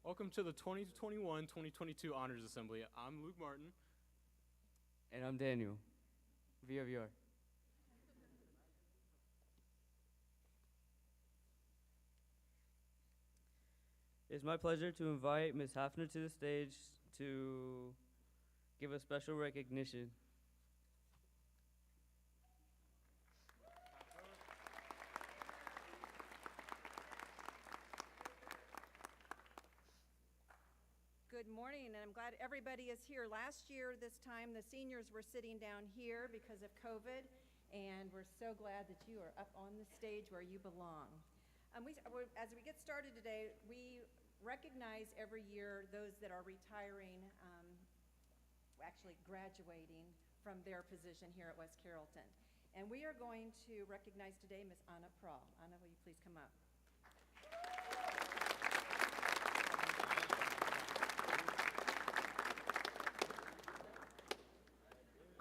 Welcome to the 2021-2022 Honors Assembly. I'm Luke Martin. And I'm Daniel. VRVR. It's my pleasure to invite Ms. Hefner to the stage to give a special recognition. Good morning, and I'm glad everybody is here. Last year, this time, the seniors were sitting down here because of COVID, and we're so glad that you are up on the stage where you belong. As we get started today, we recognize every year those that are retiring, actually graduating from their position here at West Carrollton. And we are going to recognize today Ms. Anna Prahl. Anna, will you please come up?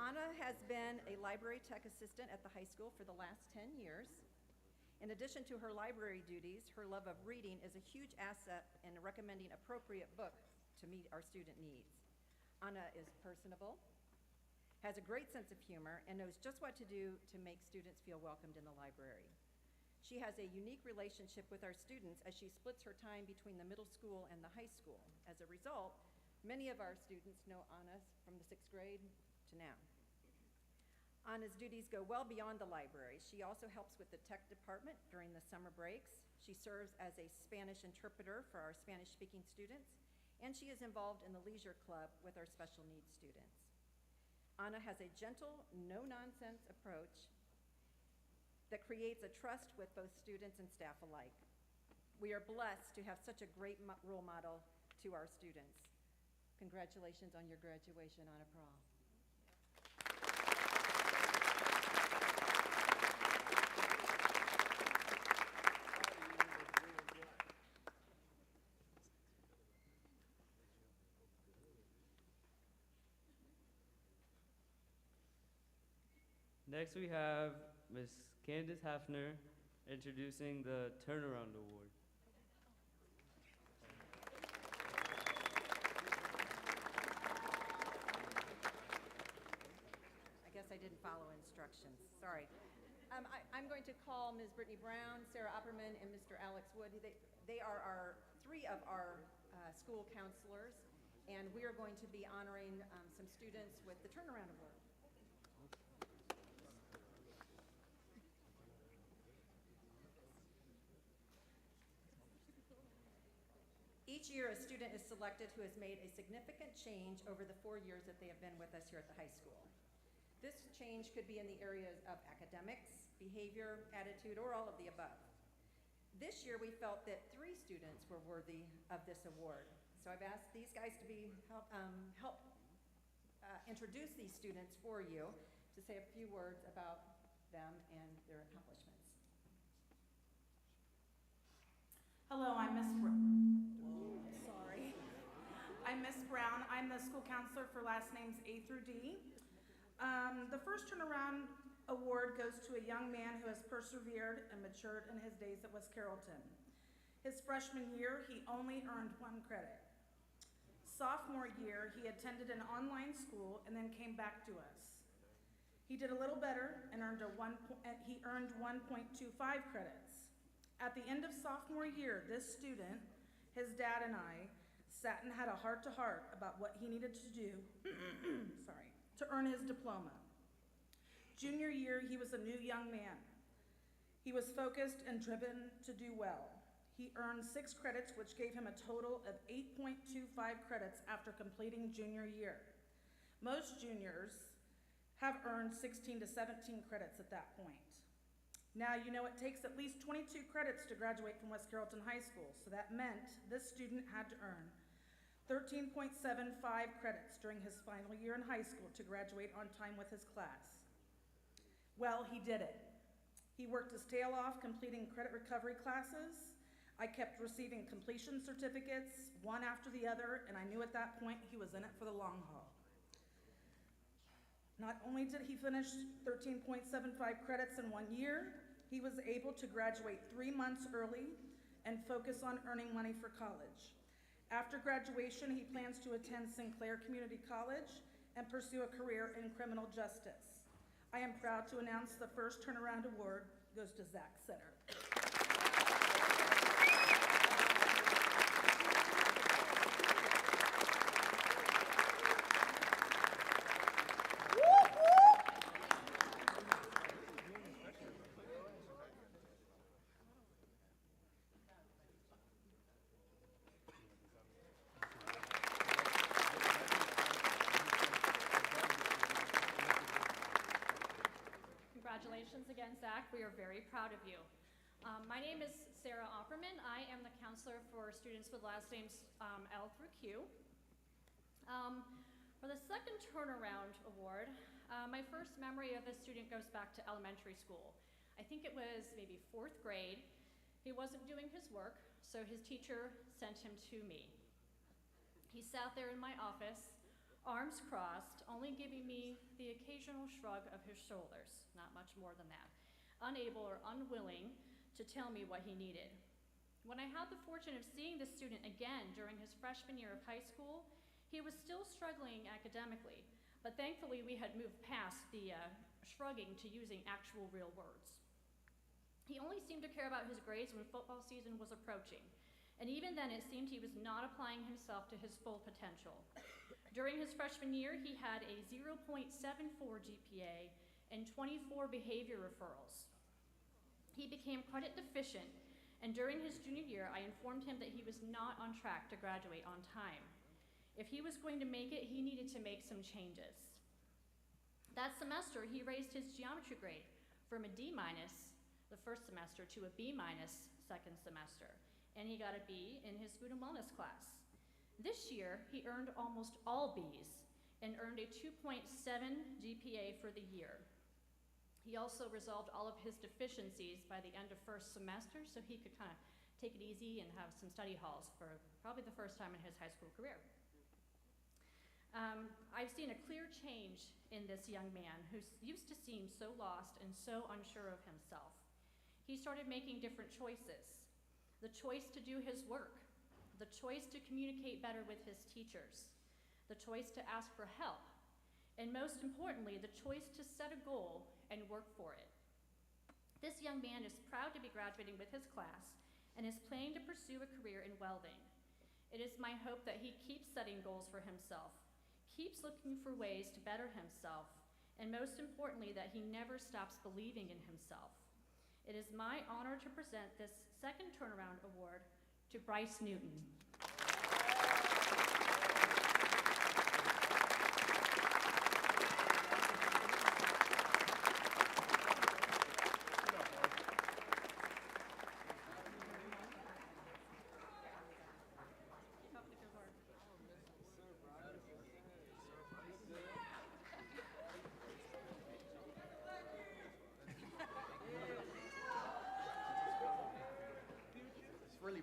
Anna has been a library tech assistant at the high school for the last 10 years. In addition to her library duties, her love of reading is a huge asset in recommending appropriate books to meet our student needs. Anna is personable, has a great sense of humor, and knows just what to do to make students feel welcomed in the library. She has a unique relationship with our students as she splits her time between the middle school and the high school. As a result, many of our students know Anna from the 6th grade to now. Anna's duties go well beyond the library. She also helps with the tech department during the summer breaks. She serves as a Spanish interpreter for our Spanish-speaking students, and she is involved in the leisure club with our special needs students. Anna has a gentle, no-nonsense approach that creates a trust with both students and staff alike. We are blessed to have such a great role model to our students. Congratulations on your graduation, Anna Prahl. Next we have Ms. Candace Hefner introducing the Turnaround Award. I guess I didn't follow instructions, sorry. I'm going to call Ms. Brittany Brown, Sarah Opperman, and Mr. Alex Wood. They are three of our school counselors, and we are going to be honoring some students with the Turnaround Award. Each year, a student is selected who has made a significant change over the 4 years that they have been with us here at the high school. This change could be in the areas of academics, behavior, attitude, or all of the above. This year, we felt that 3 students were worthy of this award. So I've asked these guys to help introduce these students for you, to say a few words about them and their accomplishments. Hello, I'm Miss I'm Miss Brown. I'm the school counselor for last names A through D. The first Turnaround Award goes to a young man who has persevered and matured in his days at West Carrollton. His freshman year, he only earned 1 credit. Sophomore year, he attended an online school and then came back to us. He did a little better and earned 1.25 credits. At the end of sophomore year, this student, his dad and I, sat and had a heart-to-heart about what he needed to do to earn his diploma. Junior year, he was a new young man. He was focused and driven to do well. He earned 6 credits, which gave him a total of 8.25 credits after completing junior year. Most juniors have earned 16 to 17 credits at that point. Now, you know it takes at least 22 credits to graduate from West Carrollton High School, so that meant this student had to earn 13.75 credits during his final year in high school to graduate on time with his class. Well, he did it. He worked his tail off completing credit recovery classes. I kept receiving completion certificates, one after the other, and I knew at that point he was in it for the long haul. Not only did he finish 13.75 credits in 1 year, he was able to graduate 3 months early and focus on earning money for college. After graduation, he plans to attend Sinclair Community College and pursue a career in criminal justice. I am proud to announce the first Turnaround Award goes to Zach Setter. Congratulations again, Zach. We are very proud of you. My name is Sarah Opperman. I am the counselor for students with last names L through Q. For the second Turnaround Award, my first memory of this student goes back to elementary school. I think it was maybe 4th grade. He wasn't doing his work, so his teacher sent him to me. He sat there in my office, arms crossed, only giving me the occasional shrug of his shoulders, not much more than that, unable or unwilling to tell me what he needed. When I had the fortune of seeing this student again during his freshman year of high school, he was still struggling academically, but thankfully we had moved past the shrugging to using actual real words. He only seemed to care about his grades when football season was approaching, and even then it seemed he was not applying himself to his full potential. During his freshman year, he had a 0.74 GPA and 24 behavior referrals. He became credit deficient, and during his junior year, I informed him that he was not on track to graduate on time. If he was going to make it, he needed to make some changes. That semester, he raised his geometry grade from a D- the first semester to a B- second semester, and he got a B in his food and wellness class. This year, he earned almost all Bs and earned a 2.7 GPA for the year. He also resolved all of his deficiencies by the end of first semester, so he could kind of take it easy and have some study halls for probably the first time in his high school career. I've seen a clear change in this young man who used to seem so lost and so unsure of himself. He started making different choices. The choice to do his work, the choice to communicate better with his teachers, the choice to ask for help, and most importantly, the choice to set a goal and work for it. This young man is proud to be graduating with his class and is planning to pursue a career in welding. It is my hope that he keeps setting goals for himself, keeps looking for ways to better himself, and most importantly, that he never stops believing in himself. It is my honor to present this second Turnaround Award to Bryce Newton.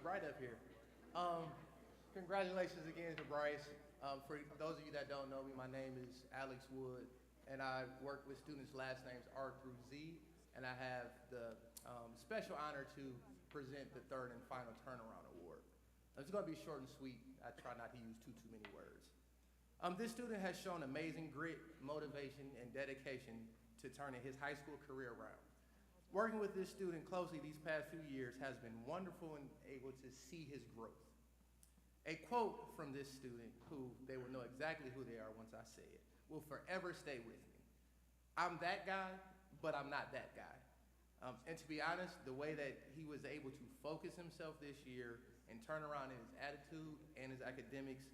Bright up here. Congratulations again to Bryce. For those of you that don't know me, my name is Alex Wood, and I work with students' last names R through Z, and I have the special honor to present the third and final Turnaround Award. It's going to be short and sweet. I try not to use too many words. This student has shown amazing grit, motivation, and dedication to turning his high school career around. Working with this student closely these past few years has been wonderful and able to see his growth. A quote from this student, who they will know exactly who they are once I say it, will forever stay with me. I'm that guy, but I'm not that guy. And to be honest, the way that he was able to focus himself this year and turn around in his attitude and his academics,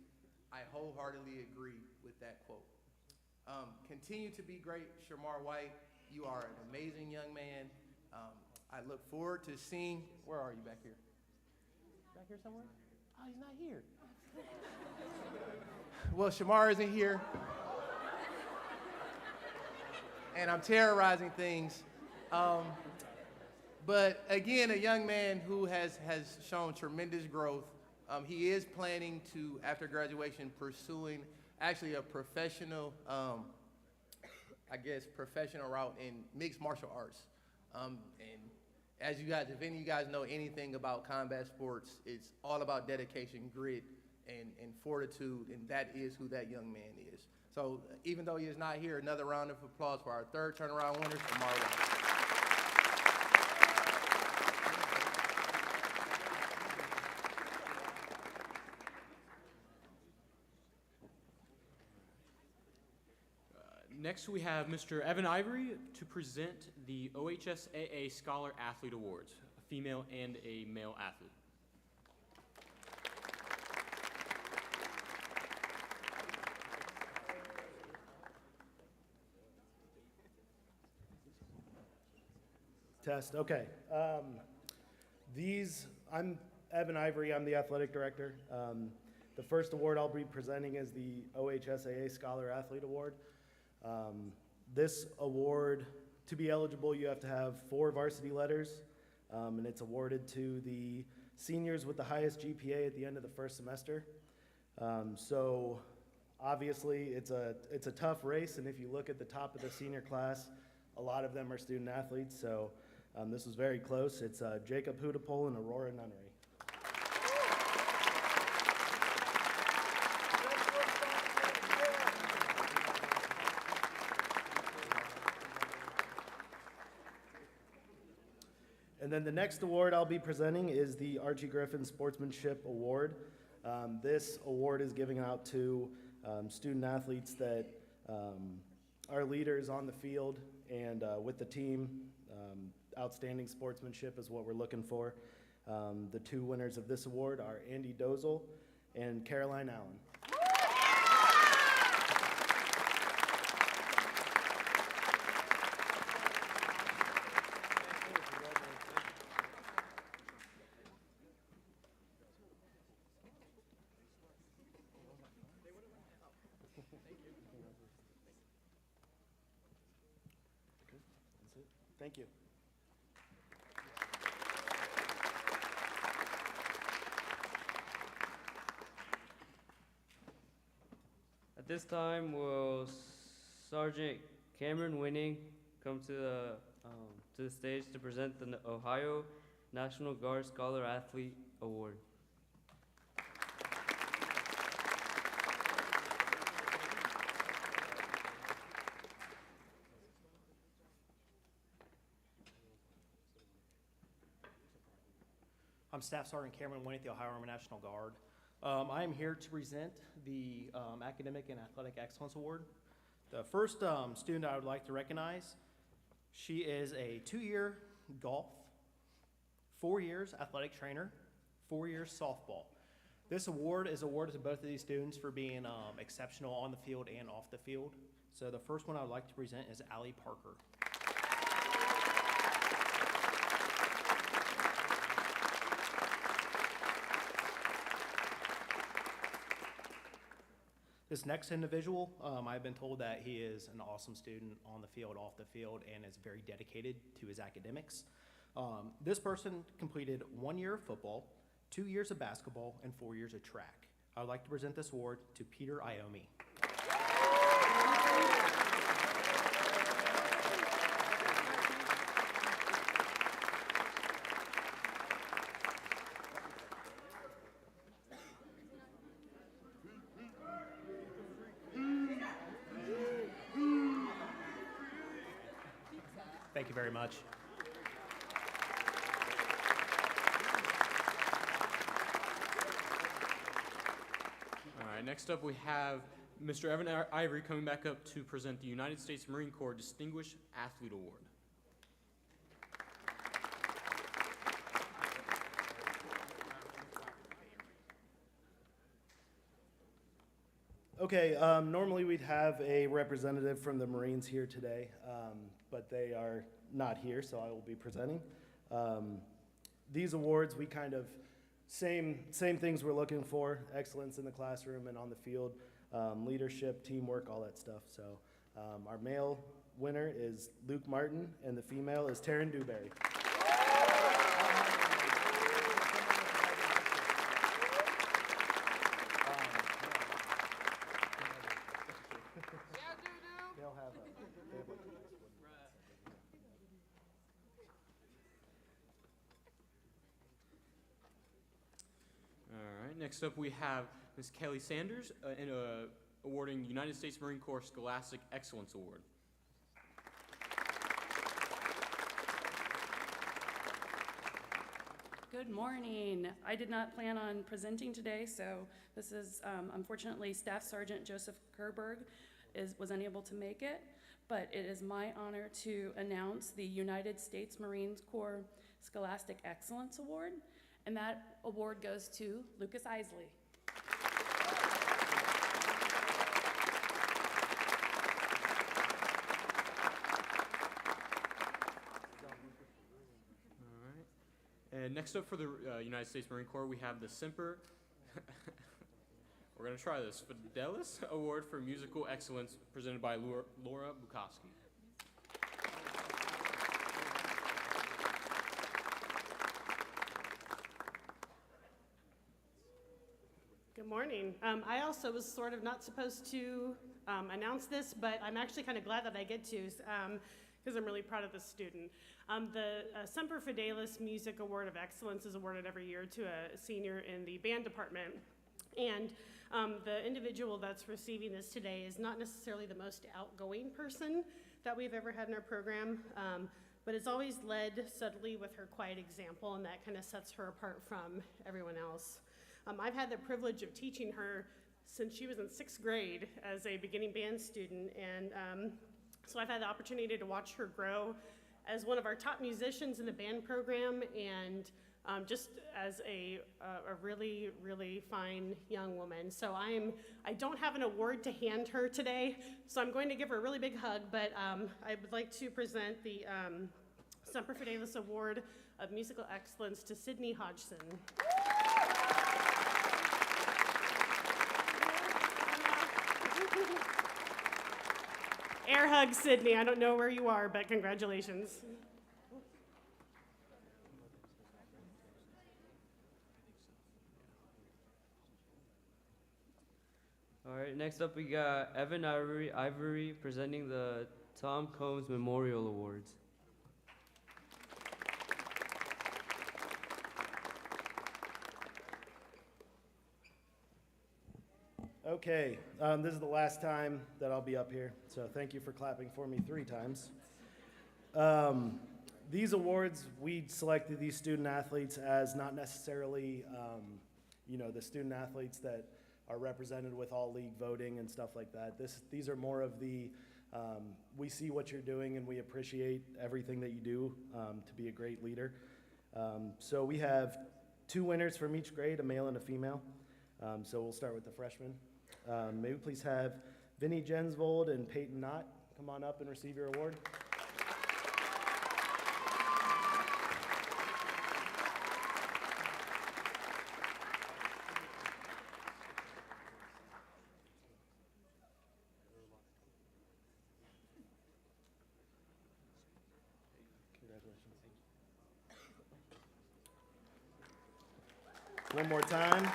I wholeheartedly agree with that quote. Continue to be great, Shamar White. You are an amazing young man. I look forward to seeing, where are you back here? Back here somewhere? Oh, he's not here. Well, Shamar isn't here. And I'm terrorizing things. But again, a young man who has shown tremendous growth. He is planning to, after graduation, pursuing actually a professional, professional route in mixed martial arts. And as you guys, if any of you guys know anything about combat sports, it's all about dedication, grit, and fortitude, and that is who that young man is. So even though he is not here, another round of applause for our third turnaround winners, Amar White. Next, we have Mr. Evan Ivory to present the OHSAA Scholar Athlete Awards, a female and a male athlete. Test, okay. I'm Evan Ivory, I'm the athletic director. The first award I'll be presenting is the OHSAA Scholar Athlete Award. This award, to be eligible, you have to have 4 varsity letters, and it's awarded to the seniors with the highest GPA at the end of the first semester. So obviously it's a tough race, and if you look at the top of the senior class, a lot of them are student athletes, so this was very close. It's Jacob Hudapol and Aurora Nunnery. And then the next award I'll be presenting is the Archie Griffin Sportsmanship Award. This award is given out to student athletes that are leaders on the field and with the team. Outstanding sportsmanship is what we're looking for. The 2 winners of this award are Andy Dozel and Caroline Allen. Thank you. At this time, will Sergeant Cameron Winning come to the stage to present the Ohio National Guard Scholar Athlete Award. I'm Staff Sergeant Cameron Winning, the Ohio Army National Guard. I am here to present the Academic and Athletic Excellence Award. The first student I would like to recognize, she is a 2-year golf, 4 years athletic trainer, 4 years softball. This award is awarded to both of these students for being exceptional on the field and off the field. So the first one I would like to present is Allie Parker. This next individual, I've been told that he is an awesome student on the field, off the field, and is very dedicated to his academics. This person completed 1 year of football, 2 years of basketball, and 4 years of track. I would like to present this award to Peter Iomi. Thank you very much. All right, next up we have Mr. Evan Ivory coming back up to present the United States Marine Corps Distinguished Athlete Award. Okay, normally we'd have a representative from the Marines here today, but they are not here, so I will be presenting. These awards, we kind of, same things we're looking for, excellence in the classroom and on the field, leadership, teamwork, all that stuff. So our male winner is Luke Martin, and the female is Taryn Dewberry. Next up, we have Ms. Kelly Sanders, awarding United States Marine Corps Scholastic Excellence Award. Good morning. I did not plan on presenting today, so this is unfortunately Staff Sergeant Joseph Kerberg was unable to make it, but it is my honor to announce the United States Marine Corps Scholastic Excellence Award, and that award goes to Lucas Isley. And next up for the United States Marine Corps, we have the Semper, we're going to try this, Fidelis Award for Musical Excellence, presented by Laura Bukowski. Good morning. I also was sort of not supposed to announce this, but I'm actually kind of glad that I get to, because I'm really proud of this student. The Semper Fidelis Music Award of Excellence is awarded every year to a senior in the band department. And the individual that's receiving this today is not necessarily the most outgoing person that we've ever had in our program, but has always led subtly with her quiet example, and that kind of sets her apart from everyone else. I've had the privilege of teaching her since she was in 6th grade as a beginning band student, and so I've had the opportunity to watch her grow as one of our top musicians in the band program, and just as a really, really fine young woman. So I don't have an award to hand her today, so I'm going to give her a really big hug, but I would like to present the Semper Fidelis Award of Musical Excellence to Sydney Hodgson. Air hug, Sydney. I don't know where you are, but congratulations. All right, next up we got Evan Ivory presenting the Tom Combs Memorial Awards. Okay, this is the last time that I'll be up here, so thank you for clapping for me 3 times. These awards, we selected these student athletes as not necessarily, the student athletes that are represented with all league voting and stuff like that. These are more of the, we see what you're doing and we appreciate everything that you do to be a great leader. So we have 2 winners from each grade, a male and a female. So we'll start with the freshmen. May we please have Vinnie Jensvold and Peyton Knott come on up and receive your award. Congratulations. One more time.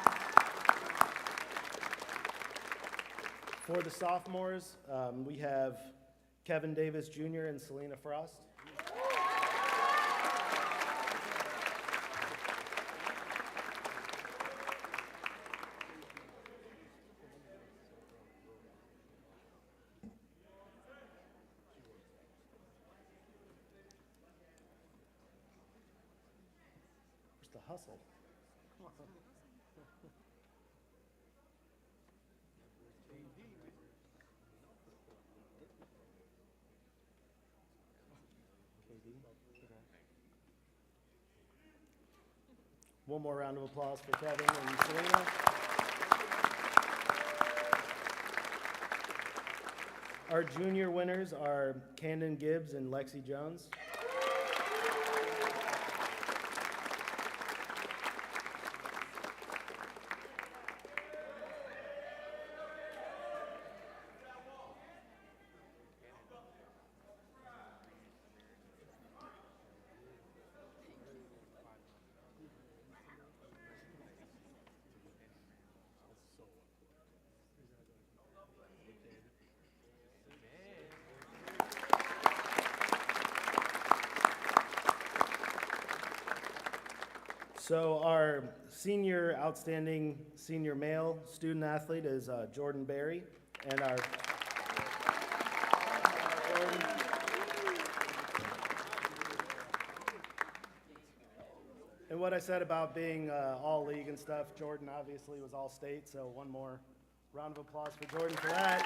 For the sophomores, we have Kevin Davis Jr. and Selena Frost. Where's the hustle? One more round of applause for Kevin and Selena. Our junior winners are Camden Gibbs and Lexi Jones. So our senior outstanding senior male student athlete is Jordan Berry, and our and what I said about being all league and stuff, Jordan obviously was all state, so one more round of applause for Jordan for that.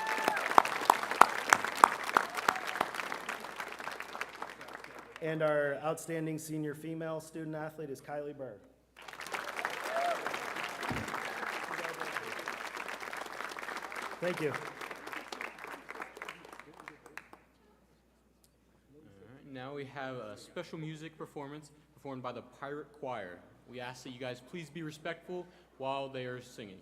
And our outstanding senior female student athlete is Kylie Burr. Thank you. All right, now we have a special music performance performed by the Pirate Choir. We ask that you guys please be respectful while they are singing.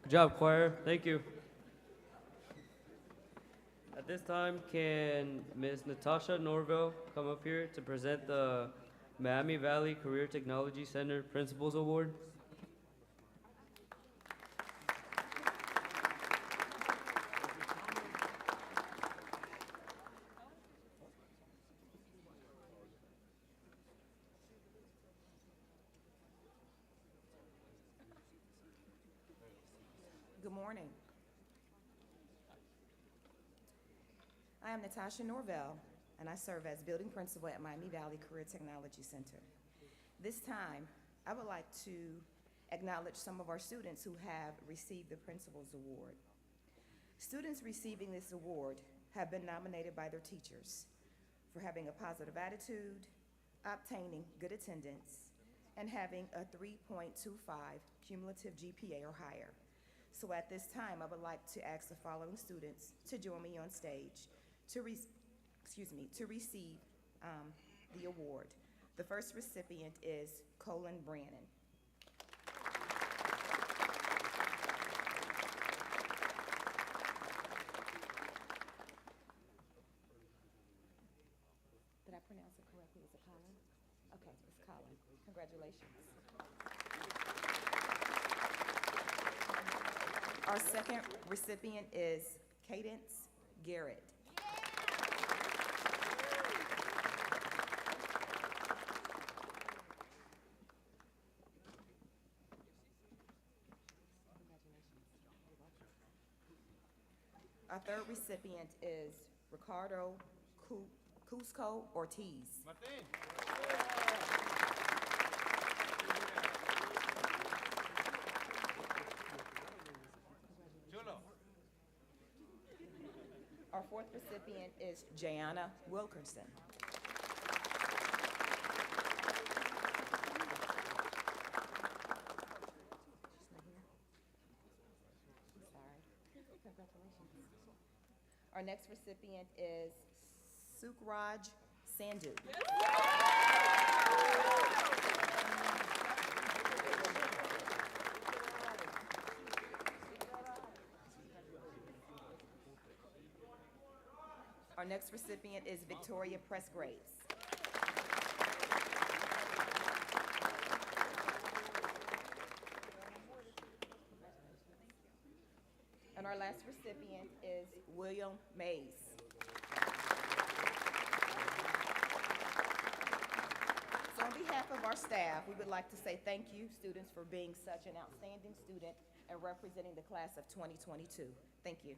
Good job, choir. Thank you. At this time, can Ms. Natasha Norville come up here to present the Miami Valley Career Technology Center Principals Award? morning. I am Natasha Norvell, and I serve as building principal at Miami Valley Career Technology Center. This time, I would like to acknowledge some of our students who have received the Principal's Award. Students receiving this award have been nominated by their teachers for having a positive attitude, obtaining good attendance, and having a 3.25 cumulative GPA or higher. So at this time, I would like to ask the following students to join me on stage to receive the award. The first recipient is Colin Brannon. Did I pronounce it correctly? Is it Colin? Okay, it's Colin. Congratulations. Our second recipient is Cadence Garrett. Our third recipient is Ricardo Cusco Ortiz. Our fourth recipient is Jayana Wilkerson. Our next recipient is Sukraj Sandhu. Our next recipient is Victoria Pressgraves. And our last recipient is William Mays. So on behalf of our staff, we would like to say thank you, students, for being such an outstanding student and representing the class of 2022. Thank you.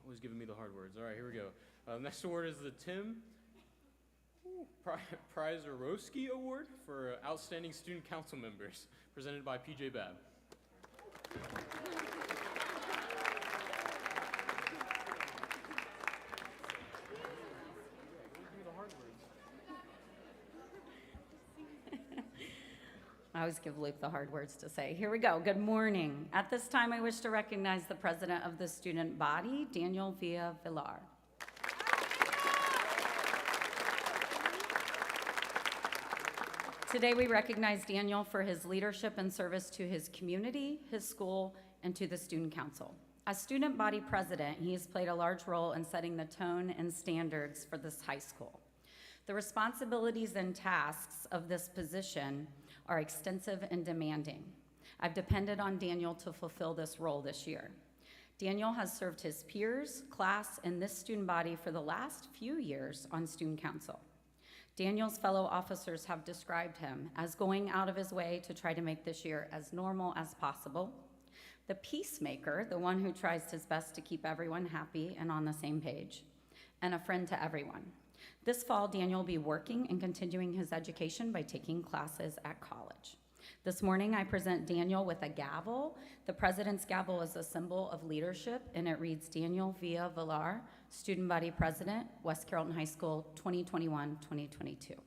Always giving me the hard words. All right, here we go. Next award is the Tim Prizerowski Award for Outstanding Student Council Members, presented by PJ Babb. I always give Luke the hard words to say. Here we go. Good morning. At this time, I wish to recognize the president of the student body, Daniel Villar. Today, we recognize Daniel for his leadership and service to his community, his school, and to the student council. As student body president, he has played a large role in setting the tone and standards for this high school. The responsibilities and tasks of this position are extensive and demanding. I've depended on Daniel to fulfill this role this year. Daniel has served his peers, class, and this student body for the last few years on student council. Daniel's fellow officers have described him as going out of his way to try to make this year as normal as possible, the peacemaker, the one who tries his best to keep everyone happy and on the same page, and a friend to everyone. This fall, Daniel will be working and continuing his education by taking classes at college. This morning, I present Daniel with a gavel. The president's gavel is a symbol of leadership, and it reads Daniel Villar, Student Body President, West Carrollton High School, 2021-2022.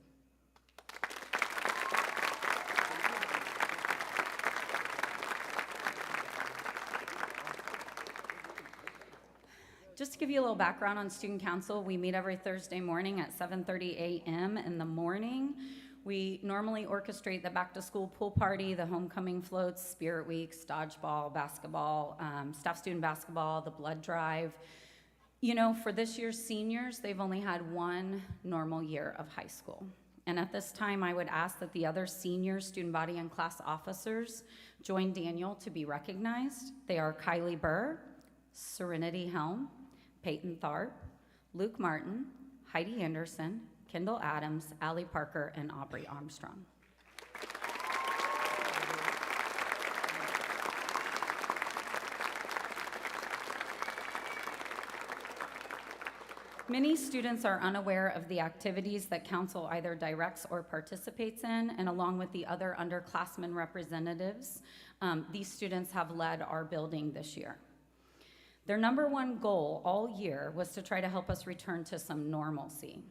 Just to give you a little background on Student Council, we meet every Thursday morning at 7:30 a.m. in the morning. We normally orchestrate the back-to-school pool party, the homecoming floats, spirit weeks, dodgeball, basketball, staff student basketball, the blood drive. You know, for this year's seniors, they've only had one normal year of high school. And at this time, I would ask that the other senior student body and class officers join Daniel to be recognized. They are Kylie Burr, Serenity Helm, Peyton Tharp, Luke Martin, Heidi Anderson, Kendall Adams, Allie Parker, and Aubrey Armstrong. Many students are unaware of the activities that council either directs or participates in, and along with the other underclassmen representatives, these students have led our building this year. Their number one goal all year was to try to help us return to some normalcy.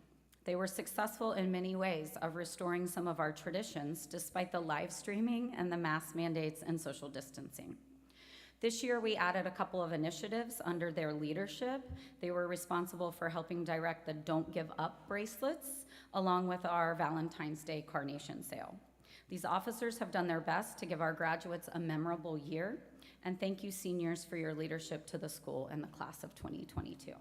They were successful in many ways of restoring some of our traditions despite the live streaming and the mask mandates and social distancing. This year, we added a couple of initiatives under their leadership. They were responsible for helping direct the Don't Give Up bracelets, along with our Valentine's Day carnation sale. These officers have done their best to give our graduates a memorable year, and thank you, seniors, for your leadership to the school and the class of 2022.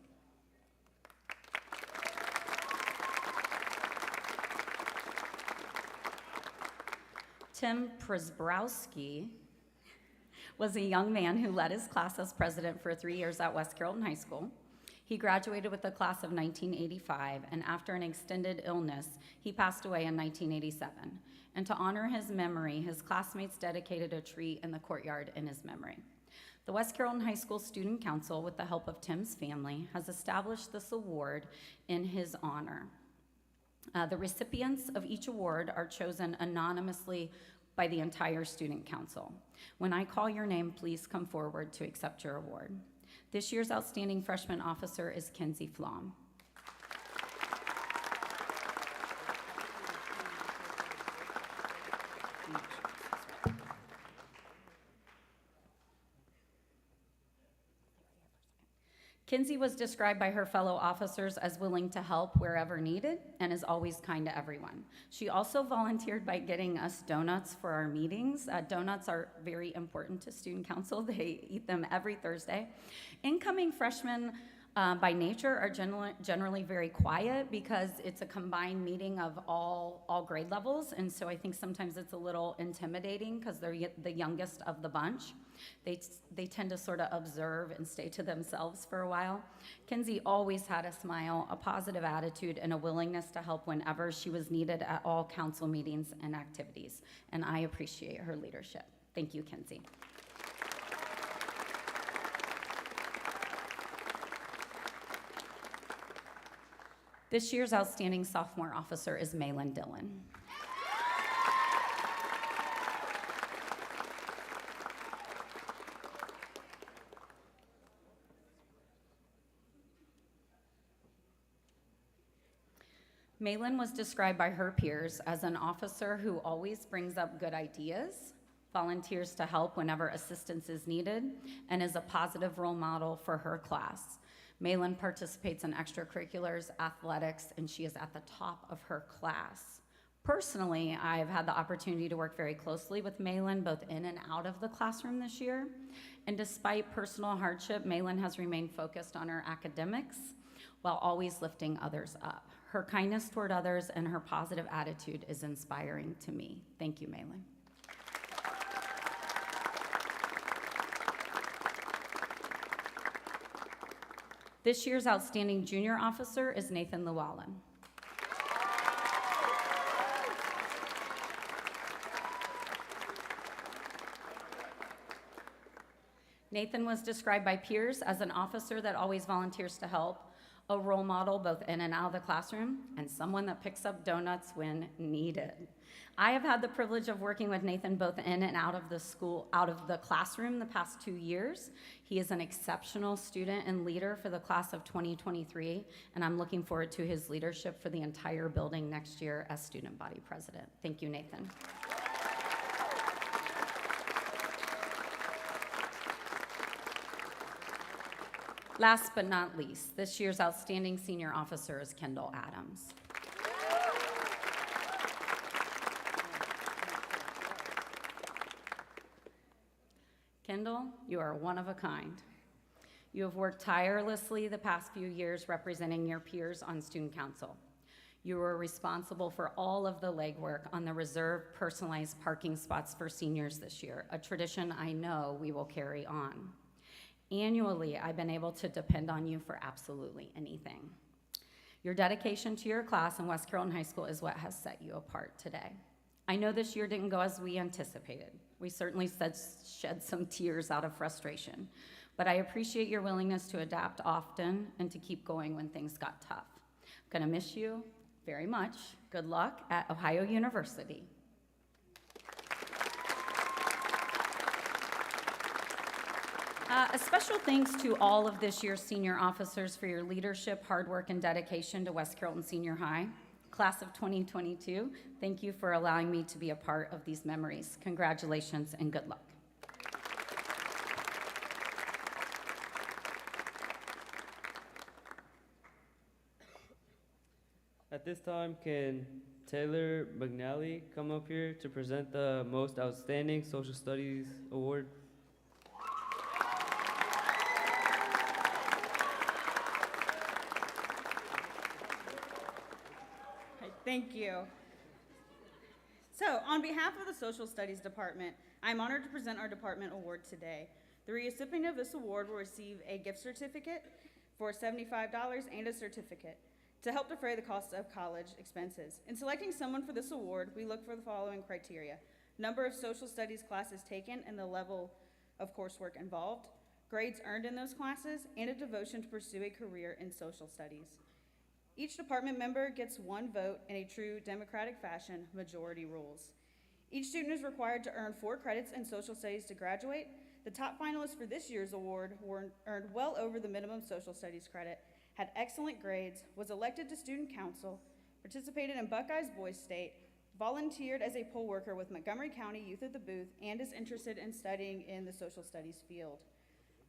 Tim Prizbrowski was a young man who led his class as president for 3 years at West Carrollton High School. He graduated with the class of 1985, and after an extended illness, he passed away in 1987. And to honor his memory, his classmates dedicated a tree in the courtyard in his memory. The West Carrollton High School Student Council, with the help of Tim's family, has established this award in his honor. The recipients of each award are chosen anonymously by the entire student council. When I call your name, please come forward to accept your award. This year's outstanding freshman officer is Kenzie Flom. Kenzie was described by her fellow officers as willing to help wherever needed and is always kind to everyone. She also volunteered by getting us donuts for our meetings. Donuts are very important to student council. They eat them every Thursday. Incoming freshmen by nature are generally very quiet because it's a combined meeting of all grade levels, and so I think sometimes it's a little intimidating because they're the youngest of the bunch. They tend to sort of observe and stay to themselves for a while. Kenzie always had a smile, a positive attitude, and a willingness to help whenever she was needed at all council meetings and activities, and I appreciate her leadership. Thank you, Kenzie. This year's outstanding sophomore officer is Malin Dillon. Malin was described by her peers as an officer who always brings up good ideas, volunteers to help whenever assistance is needed, and is a positive role model for her class. Malin participates in extracurriculars, athletics, and she is at the top of her class. Personally, I've had the opportunity to work very closely with Malin both in and out of the classroom this year. And despite personal hardship, Malin has remained focused on her academics while always lifting others up. Her kindness toward others and her positive attitude is inspiring to me. Thank you, Malin. This year's outstanding junior officer is Nathan Llewellyn. Nathan was described by peers as an officer that always volunteers to help, a role model both in and out of the classroom, and someone that picks up donuts when needed. I have had the privilege of working with Nathan both in and out of the classroom the past 2 years. He is an exceptional student and leader for the class of 2023, and I'm looking forward to his leadership for the entire building next year as student body president. Thank you, Nathan. Last but not least, this year's outstanding senior officer is Kendall Adams. Kendall, you are one of a kind. You have worked tirelessly the past few years representing your peers on student council. You were responsible for all of the legwork on the reserved personalized parking spots for seniors this year, a tradition I know we will carry on. Annually, I've been able to depend on you for absolutely anything. Your dedication to your class in West Carrollton High School is what has set you apart today. I know this year didn't go as we anticipated. We certainly shed some tears out of frustration, but I appreciate your willingness to adapt often and to keep going when things got tough. I'm gonna miss you very much. Good luck at Ohio University. A special thanks to all of this year's senior officers for your leadership, hard work, and dedication to West Carrollton Senior High. Class of 2022, thank you for allowing me to be a part of these memories. Congratulations and good luck. At this time, can Taylor McNally come up here to present the Most Outstanding Social Studies Award? Thank you. So, on behalf of the Social Studies Department, I'm honored to present our department award today. The recipient of this award will receive a gift certificate for $75 and a certificate to help defray the cost of college expenses. In selecting someone for this award, we look for the following criteria: number of social studies classes taken and the level of coursework involved, grades earned in those classes, and a devotion to pursue a career in social studies. Each department member gets one vote in a true democratic fashion, majority rules. Each student is required to earn 4 credits in social studies to graduate. The top finalists for this year's award earned well over the minimum social studies credit, had excellent grades, was elected to student council, participated in Buckeye's Boys State, volunteered as a poll worker with Montgomery County Youth at the Booth, and is interested in studying in the social studies field.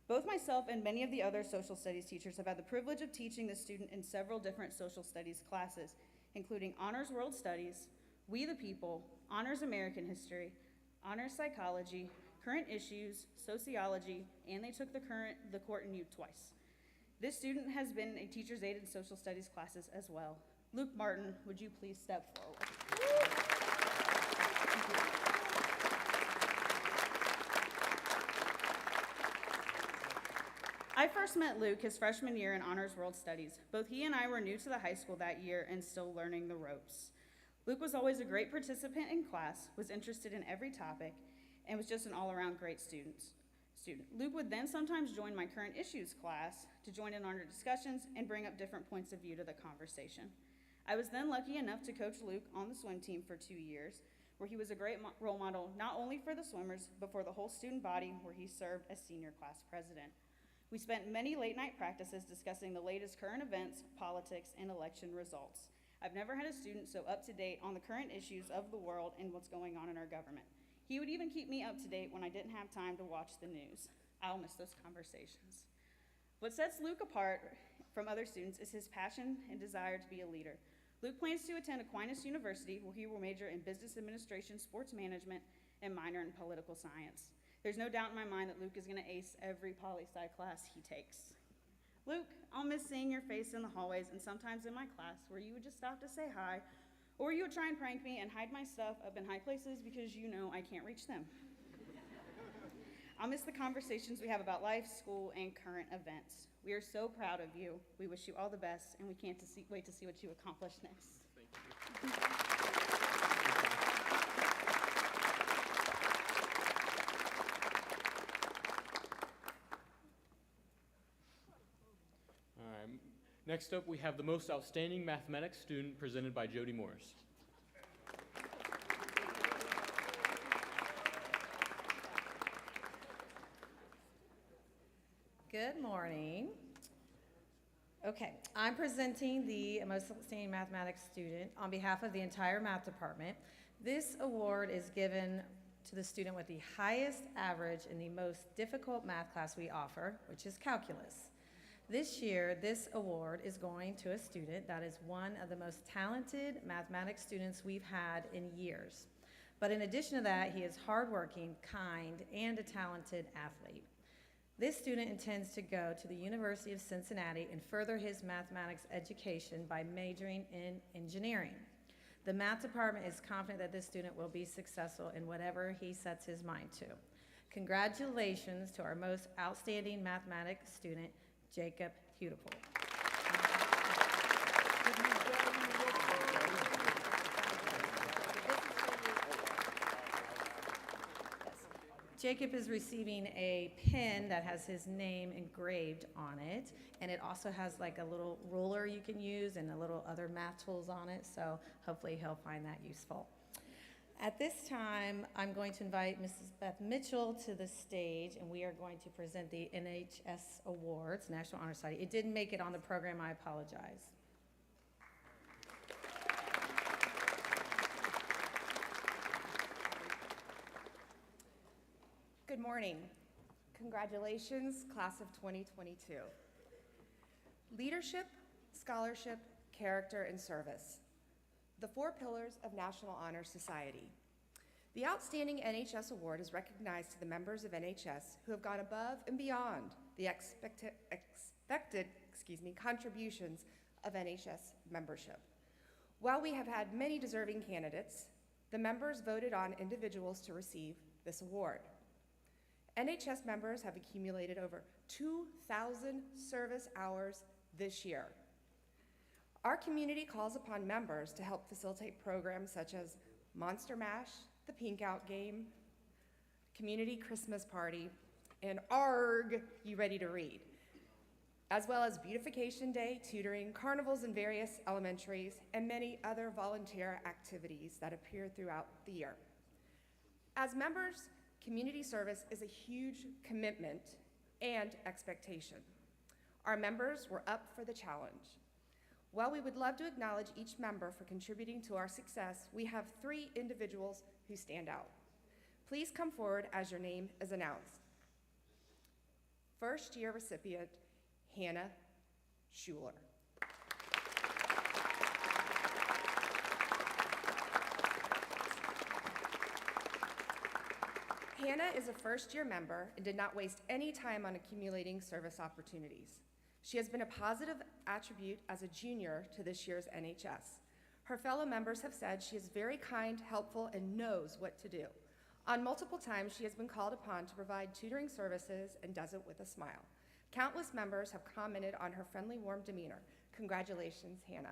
Both myself and many of the other social studies teachers have had the privilege of teaching the student in several different social studies classes, including Honors World Studies, We the People, Honors American History, Honors Psychology, Current Issues, Sociology, and they took the Court and U twice. This student has been a teacher's aide in social studies classes as well. Luke Martin, would you please step forward? I first met Luke his freshman year in Honors World Studies. Both he and I were new to the high school that year and still learning the ropes. Luke was always a great participant in class, was interested in every topic, and was just an all-around great student. Luke would then sometimes join my current issues class to join in on our discussions and bring up different points of view to the conversation. I was then lucky enough to coach Luke on the swim team for 2 years, where he was a great role model not only for the swimmers, but for the whole student body, where he served as senior class president. We spent many late-night practices discussing the latest current events, politics, and election results. I've never had a student so up-to-date on the current issues of the world and what's going on in our government. He would even keep me up-to-date when I didn't have time to watch the news. I'll miss those conversations. What sets Luke apart from other students is his passion and desire to be a leader. Luke plans to attend Aquinas University, where he will major in business administration, sports management, and minor in political science. There's no doubt in my mind that Luke is going to ace every poli-sci class he takes. Luke, I'll miss seeing your face in the hallways and sometimes in my class where you would just stop to say hi, or you would try and prank me and hide my stuff up in high places because you know I can't reach them. I'll miss the conversations we have about life, school, and current events. We are so proud of you. We wish you all the best, and we can't wait to see what you accomplish next. Thank you. Next up, we have the Most Outstanding Mathematics Student presented by Jody Morris. Good morning. Okay, I'm presenting the Most Outstanding Mathematics Student on behalf of the entire math department. This award is given to the student with the highest average in the most difficult math class we offer, which is calculus. This year, this award is going to a student that is one of the most talented mathematics students we've had in years. But in addition to that, he is hardworking, kind, and a talented athlete. This student intends to go to the University of Cincinnati and further his mathematics education by majoring in engineering. The math department is confident that this student will be successful in whatever he sets his mind to. Congratulations to our most outstanding mathematics student, Jacob Hudipole. Jacob is receiving a pin that has his name engraved on it, and it also has like a little ruler you can use and a little other math tools on it, so hopefully he'll find that useful. At this time, I'm going to invite Mrs. Beth Mitchell to the stage, and we are going to present the NHS Awards, National Honor Society. It didn't make it on the program, I apologize. Good morning. Congratulations, class of 2022. Leadership, scholarship, character, and service. The 4 pillars of National Honor Society. The Outstanding NHS Award is recognized to the members of NHS who have gone above and beyond the expected contributions of NHS membership. While we have had many deserving candidates, the members voted on individuals to receive this award. NHS members have accumulated over 2,000 service hours this year. Our community calls upon members to help facilitate programs such as Monster Mash, the Pink Out Game, Community Christmas Party, and ARG, You Ready to Read, as well as Beautification Day, tutoring, carnivals in various elementaries, and many other volunteer activities that appear throughout the year. As members, community service is a huge commitment and expectation. Our members were up for the challenge. While we would love to acknowledge each member for contributing to our success, we have 3 individuals who stand out. Please come forward as your name is announced. First-year recipient, Hannah Schuler. Hannah is a first-year member and did not waste any time on accumulating service opportunities. She has been a positive attribute as a junior to this year's NHS. Her fellow members have said she is very kind, helpful, and knows what to do. On multiple times, she has been called upon to provide tutoring services and does it with a smile. Countless members have commented on her friendly, warm demeanor. Congratulations, Hannah.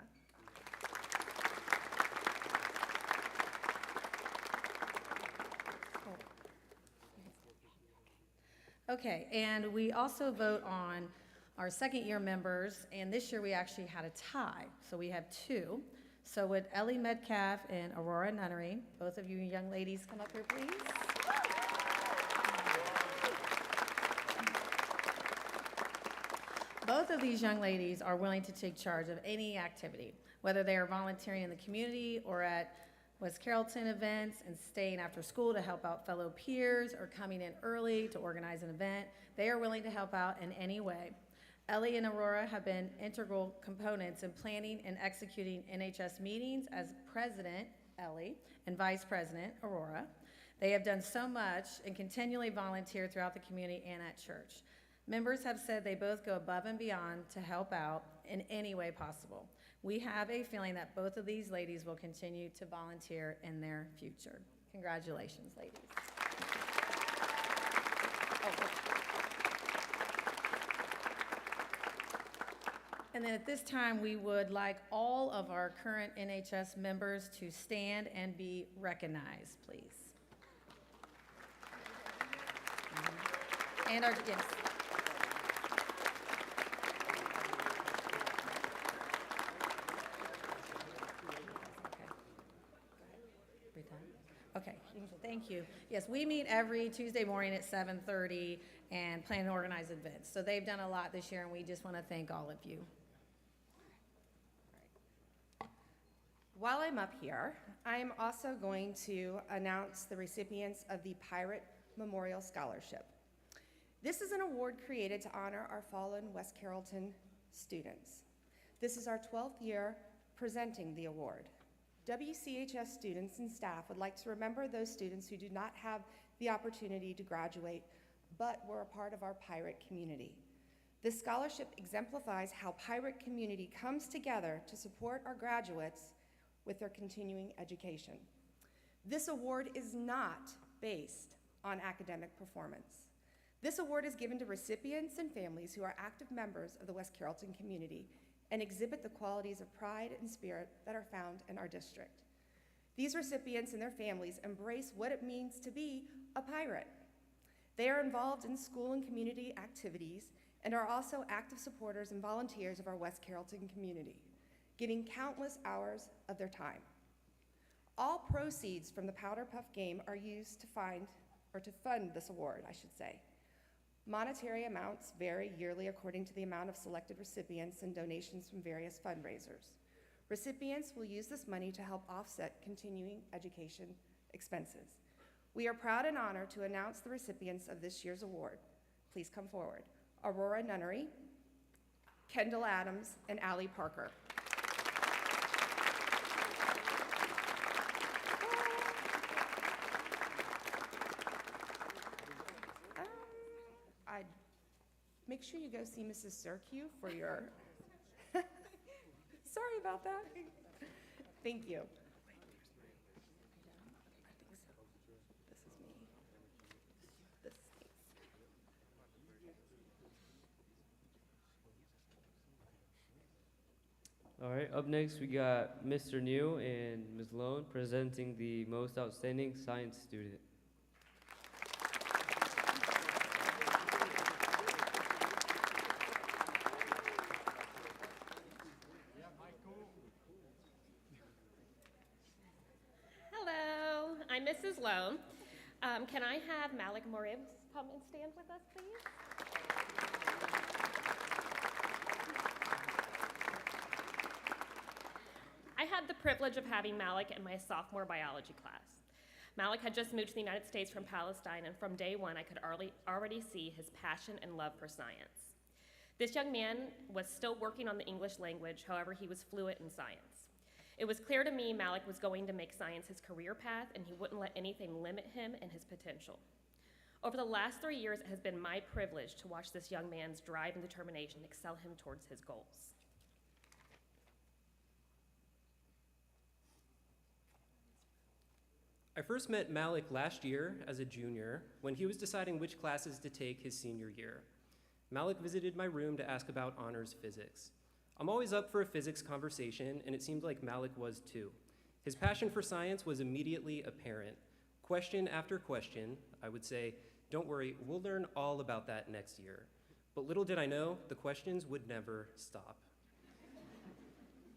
Okay, and we also vote on our second-year members, and this year we actually had a tie, so we have 2. So would Ellie Metcalf and Aurora Nunnery, both of you young ladies, come up here, please? Both of these young ladies are willing to take charge of any activity, whether they are volunteering in the community or at West Carrollton events and staying after school to help out fellow peers or coming in early to organize an event. They are willing to help out in any way. Ellie and Aurora have been integral components in planning and executing NHS meetings as President, Ellie, and Vice President, Aurora. They have done so much and continually volunteer throughout the community and at church. Members have said they both go above and beyond to help out in any way possible. We have a feeling that both of these ladies will continue to volunteer in their future. Congratulations, ladies. And then at this time, we would like all of our current NHS members to stand and be recognized, please. And our, yes. Okay, thank you. Yes, we meet every Tuesday morning at 7:30 and plan and organize events. So they've done a lot this year, and we just want to thank all of you. While I'm up here, I'm also going to announce the recipients of the Pirate Memorial Scholarship. This is an award created to honor our fallen West Carrollton students. This is our 12th year presenting the award. WCHS students and staff would like to remember those students who did not have the opportunity to graduate but were a part of our pirate community. This scholarship exemplifies how pirate community comes together to support our graduates with their continuing education. This award is not based on academic performance. This award is given to recipients and families who are active members of the West Carrollton community and exhibit the qualities of pride and spirit that are found in our district. These recipients and their families embrace what it means to be a pirate. They are involved in school and community activities and are also active supporters and volunteers of our West Carrollton community, giving countless hours of their time. All proceeds from the Powder Puff game are used to fund this award, I should say. Monetary amounts vary yearly according to the amount of selected recipients and donations from various fundraisers. Recipients will use this money to help offset continuing education expenses. We are proud and honored to announce the recipients of this year's award. Please come forward. Aurora Nunnery, Kendall Adams, and Allie Parker. Make sure you go see Mrs. Serkiu for your, sorry about that. Thank you. This is me. All right, up next we got Mr. New and Ms. Lone presenting the most outstanding science student. Hello, I'm Mrs. Lowe. Can I have Malik Moribs come and stand with us, please? I had the privilege of having Malik in my sophomore biology class. Malik had just moved to the United States from Palestine, and from day one, I could already see his passion and love for science. This young man was still working on the English language, however, he was fluent in science. It was clear to me Malik was going to make science his career path, and he wouldn't let anything limit him and his potential. Over the last 3 years, it has been my privilege to watch this young man's drive and determination excel him towards his goals. I first met Malik last year as a junior when he was deciding which classes to take his senior year. Malik visited my room to ask about honors physics. I'm always up for a physics conversation, and it seemed like Malik was too. His passion for science was immediately apparent. Question after question, I would say, "Don't worry, we'll learn all about that next year." But little did I know, the questions would never stop.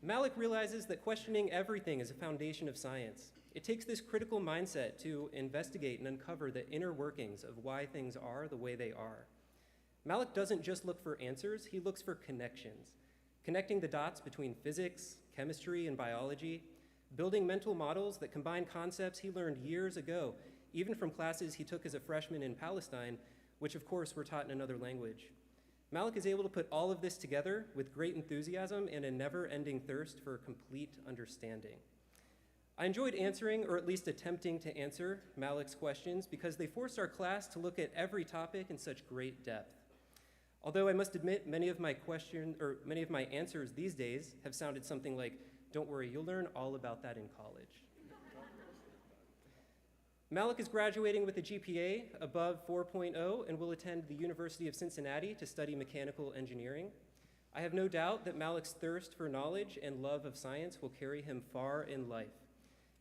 Malik realizes that questioning everything is a foundation of science. It takes this critical mindset to investigate and uncover the inner workings of why things are the way they are. Malik doesn't just look for answers, he looks for connections. Connecting the dots between physics, chemistry, and biology, building mental models that combine concepts he learned years ago, even from classes he took as a freshman in Palestine, which of course were taught in another language. Malik is able to put all of this together with great enthusiasm and a never-ending thirst for complete understanding. I enjoyed answering, or at least attempting to answer, Malik's questions because they forced our class to look at every topic in such great depth. Although I must admit, many of my answers these days have sounded something like, "Don't worry, you'll learn all about that in college." Malik is graduating with a GPA above 4.0 and will attend the University of Cincinnati to study mechanical engineering. I have no doubt that Malik's thirst for knowledge and love of science will carry him far in life.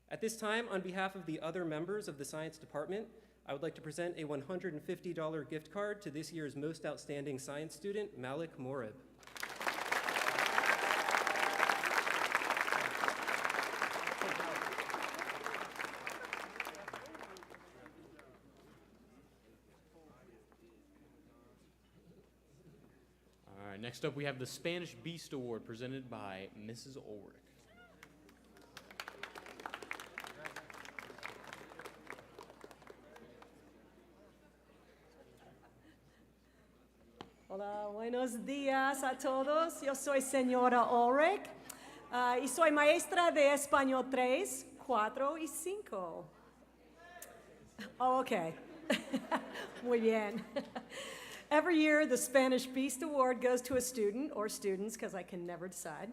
At this time, on behalf of the other members of the science department, I would like to present a $150 gift card to this year's most outstanding science student, Malik Morib. All right, next up we have the Spanish Beast Award presented by Mrs. Ulrich. Hola, buenos días a todos. Yo soy señora Ulrich y soy maestra de Español 3, 4 y 5. Oh, okay. Muy bien. Every year, the Spanish Beast Award goes to a student, or students, because I can never decide,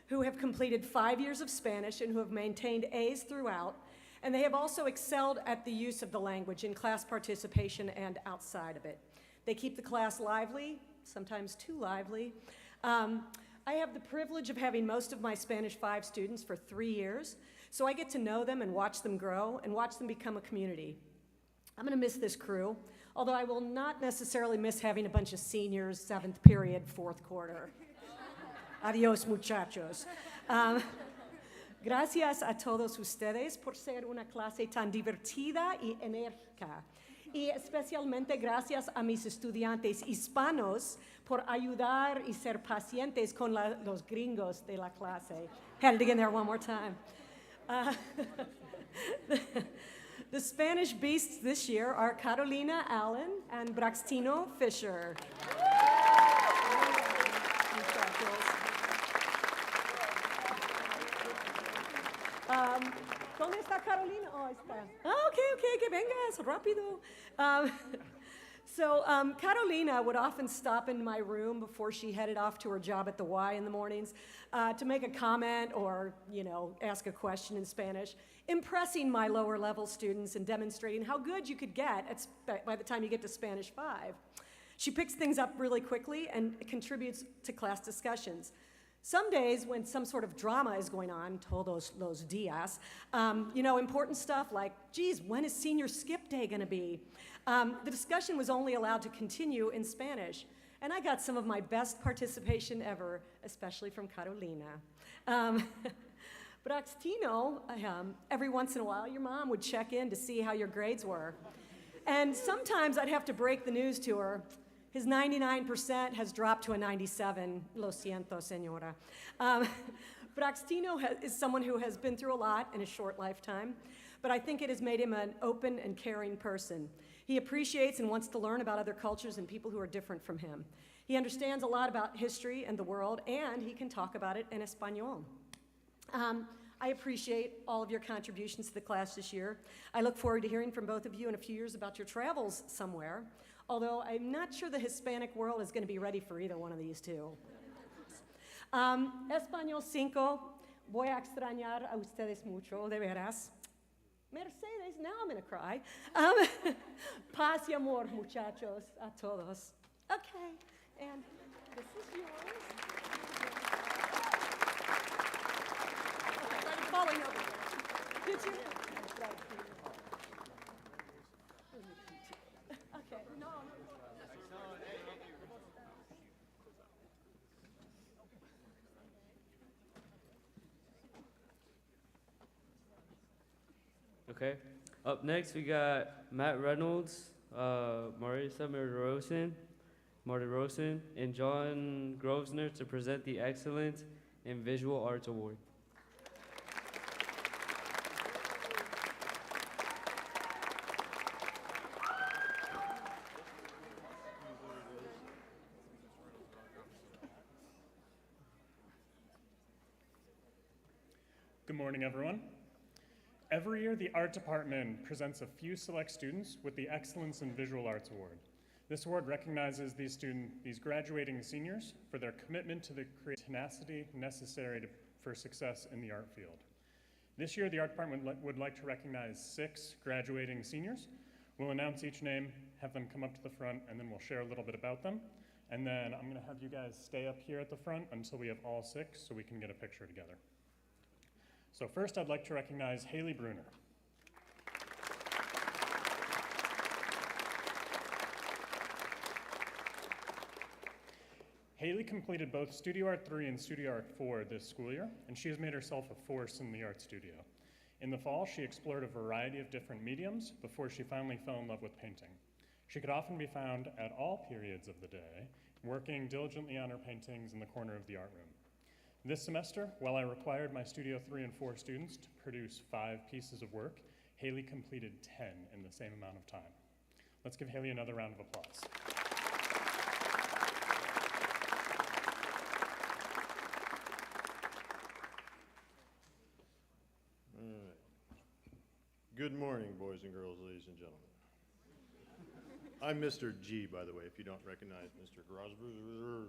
who have completed 5 years of Spanish and who have maintained A's throughout, And they have also excelled at the use of the language in class participation and outside of it. They keep the class lively, sometimes too lively. I have the privilege of having most of my Spanish 5 students for 3 years, so I get to know them and watch them grow and watch them become a community. I'm gonna miss this crew, although I will not necessarily miss having a bunch of seniors, 7th period, 4th quarter. Adios, muchachos. Gracias a todos ustedes por ser una clase tan divertida y enérgica. Y especialmente gracias a mis estudiantes hispanos por ayudar y ser pacientes con los gringos de la clase. Had to dig in there one more time. The Spanish beasts this year are Carolina Allen and Braxtino Fisher. ¿Dónde está Carolina? Oh, está. Okay, que vengas, rápido. Carolina would often stop in my room before she headed off to her job at the Y in the mornings to make a comment or, ask a question in Spanish, impressing my lower level students and demonstrating how good you could get by the time you get to Spanish 5. She picks things up really quickly and contributes to class discussions. Some days when some sort of drama is going on, todos los días, important stuff like, geez, when is senior skip day gonna be? The discussion was only allowed to continue in Spanish, and I got some of my best participation ever, especially from Carolina. Braxtino, every once in a while, your mom would check in to see how your grades were. And sometimes I'd have to break the news to her. His 99% has dropped to a 97. Lo siento, señora. Braxtino is someone who has been through a lot in a short lifetime, but I think it has made him an open and caring person. He appreciates and wants to learn about other cultures and people who are different from him. He understands a lot about history and the world, and he can talk about it in Espanol. I appreciate all of your contributions to the class this year. I look forward to hearing from both of you in a few years about your travels somewhere, although I'm not sure the Hispanic world is going to be ready for either one of these two. Español 5, voy a extrañar a ustedes mucho, de veras. Mercedes, now I'm going to cry. Paz y amor, muchachos, a todos. Okay, and this is yours. Okay, I'm falling over. Did you? Okay, no. Okay. Up next, we got Matt Reynolds, Marisa Martirosen, and John Grosvenor to present the Excellence in Visual Arts Award. Good morning, everyone. Every year, the Art Department presents a few select students with the Excellence in Visual Arts Award. This award recognizes these graduating seniors for their commitment to the creative tenacity necessary for success in the art field. This year, the Art Department would like to recognize 6 graduating seniors. We'll announce each name, have them come up to the front, and then we'll share a little bit about them. And then I'm gonna have you guys stay up here at the front until we have all 6 so we can get a picture together. So first, I'd like to recognize Haley Bruner. Haley completed both Studio Art 3 and Studio Art 4 this school year, and she has made herself a force in the art studio. In the fall, she explored a variety of different mediums before she finally fell in love with painting. She could often be found at all periods of the day, working diligently on her paintings in the corner of the art room. This semester, while I required my Studio 3 and 4 students to produce 5 pieces of work, Haley completed 10 in the same amount of time. Let's give Haley another round of applause. All right. Good morning, boys and girls, ladies and gentlemen. I'm Mr. G, by the way, if you don't recognize Mr. Grosvenor.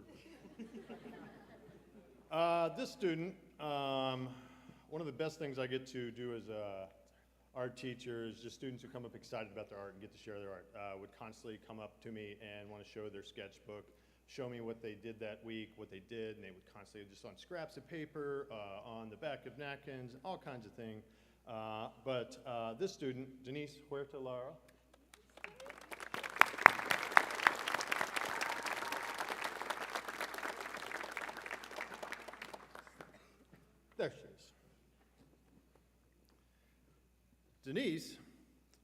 This student, one of the best things I get to do as art teachers, just students who come up excited about their art and get to share their art, would constantly come up to me and want to show their sketchbook, show me what they did that week, what they did, and they would constantly just on scraps of paper, on the back of napkins, all kinds of things. But this student, Denise Huerta Lara, there she is. Denise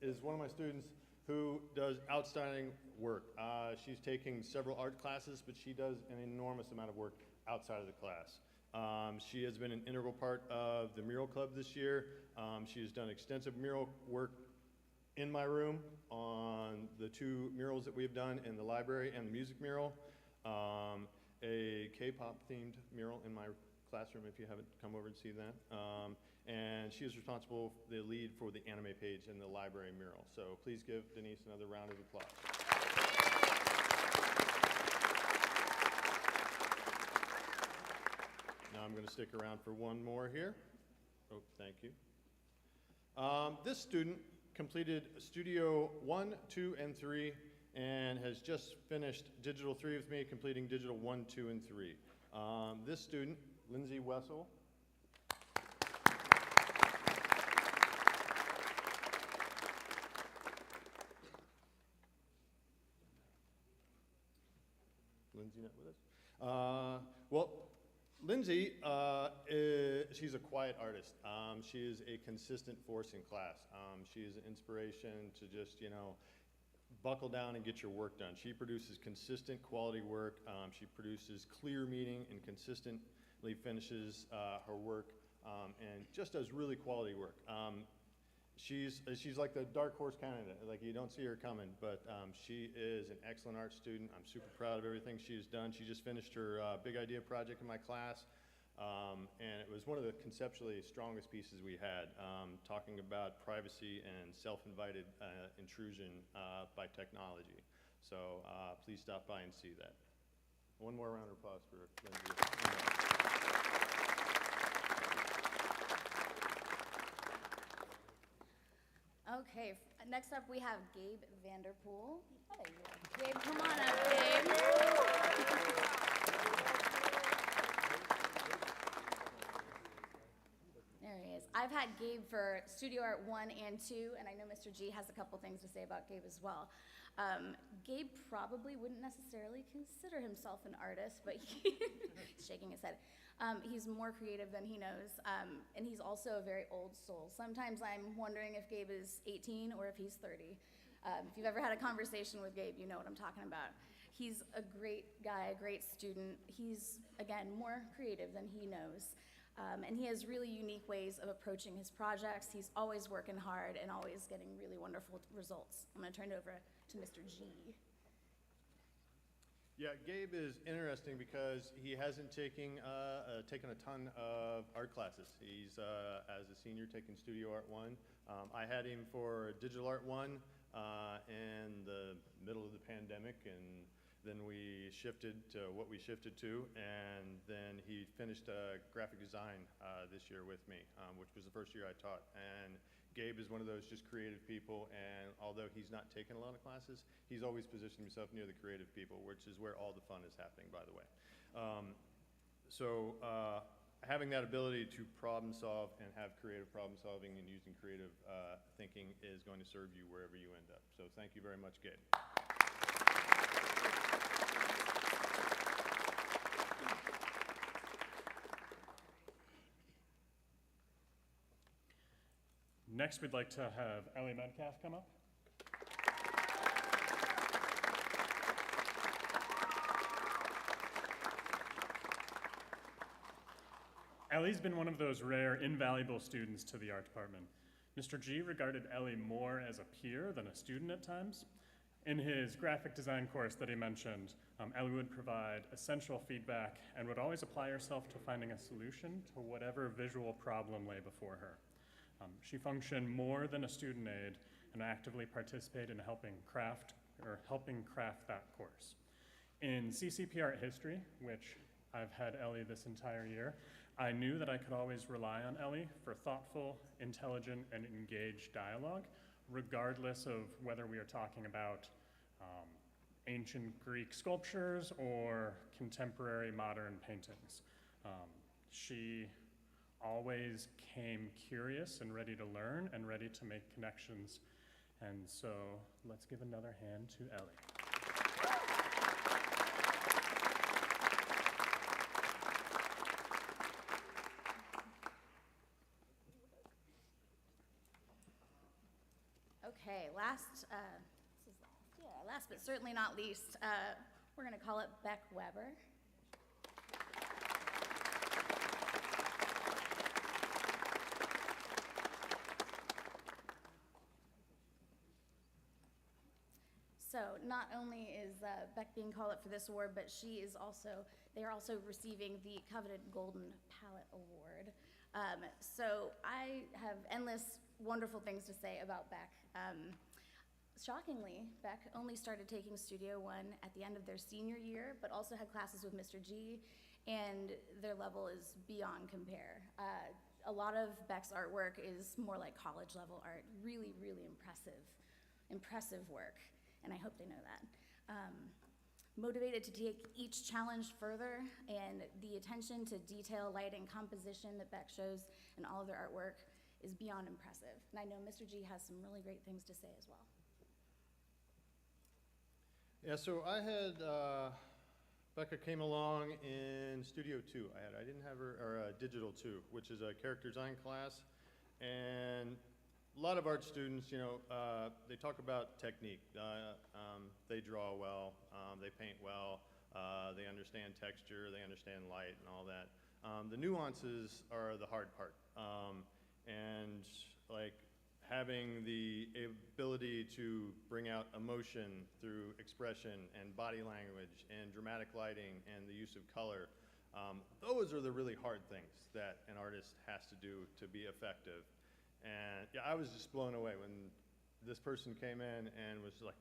is one of my students who does outstanding work. She's taking several art classes, but she does an enormous amount of work outside of the class. She has been an integral part of the mural club this year. She has done extensive mural work in my room on the 2 murals that we've done in the library and the music mural. A K-pop themed mural in my classroom if you haven't come over and seen that. And she is responsible, the lead for the anime page in the library mural. So please give Denise another round of applause. Now I'm going to stick around for one more here. Oh, thank you. This student completed Studio 1, 2, and 3, and has just finished Digital 3 with me, completing Digital 1, 2, and 3. This student, Lindsay Wessel, Lindsay not with us? Well, Lindsay, she's a quiet artist. She is a consistent force in class. She is an inspiration to just, buckle down and get your work done. She produces consistent quality work. She produces clear meaning and consistently finishes her work and just does really quality work. She's like the dark horse candidate. Like, you don't see her coming, but she is an excellent art student. I'm super proud of everything she's done. She just finished her big idea project in my class, and it was one of the conceptually strongest pieces we had, talking about privacy and self-invited intrusion by technology. So please stop by and see that. One more round of applause for Lindsay. Okay, next up we have Gabe Vanderpool. Oh, there you are. Gabe, come on up, Gabe. There he is. I've had Gabe for Studio Art 1 and 2, and I know Mr. G has a couple things to say about Gabe as well. Gabe probably wouldn't necessarily consider himself an artist, but he's shaking his head. He's more creative than he knows, and he's also a very old soul. Sometimes I'm wondering if Gabe is 18 or if he's 30. If you've ever had a conversation with Gabe, you know what I'm talking about. He's a great guy, a great student. He's, again, more creative than he knows. And he has really unique ways of approaching his projects. He's always working hard and always getting really wonderful results. I'm gonna turn it over to Mr. G. Yeah, Gabe is interesting because he hasn't taken a ton of art classes. He's, as a senior, taking Studio Art 1. I had him for Digital Art 1 in the middle of the pandemic, and then we shifted to what we shifted to, and then he finished graphic design this year with me, which was the first year I taught. And Gabe is one of those just creative people, and although he's not taken a lot of classes, he's always positioned himself near the creative people, which is where all the fun is happening, by the way. Having that ability to problem solve and have creative problem solving and using creative thinking is going to serve you wherever you end up. So thank you very much, Gabe. Next, we'd like to have Ellie Metcalf come up. Ellie's been one of those rare, invaluable students to the art department. Mr. G regarded Ellie more as a peer than a student at times. In his graphic design course that he mentioned, Ellie would provide essential feedback and would always apply herself to finding a solution to whatever visual problem lay before her. She functioned more than a student aide and actively participated in helping craft that course. In CCP Art History, which I've had Ellie this entire year. I knew that I could always rely on Ellie for thoughtful, intelligent, and engaged dialogue, regardless of whether we are talking about ancient Greek sculptures or contemporary modern paintings. She always came curious and ready to learn and ready to make connections. And so let's give another hand to Ellie. Okay, last but certainly not least, we're going to call it Beck Weber. So not only is Beck being called up for this award, but they are also receiving the coveted Golden Palette Award. So I have endless wonderful things to say about Beck. Shockingly, Beck only started taking Studio One at the end of their senior year, but also had classes with Mr. G, and their level is beyond compare. A lot of Beck's artwork is more like college level art, really, really impressive work, and I hope they know that. Motivated to take each challenge further, and the attention to detail, lighting, composition that Beck shows in all of their artwork is beyond impressive. And I know Mr. G has some really great things to say as well. Yeah, so I had, Becca came along in Studio 2. I didn't have her, or Digital 2, which is a character design class. And a lot of art students, you know, they talk about technique. They draw well, they paint well, they understand texture, they understand light and all that. The nuances are the hard part. And like having the ability to bring out emotion through expression and body language and dramatic lighting and the use of color, those are the really hard things that an artist has to do to be effective. And yeah, I was just blown away when this person came in and was like,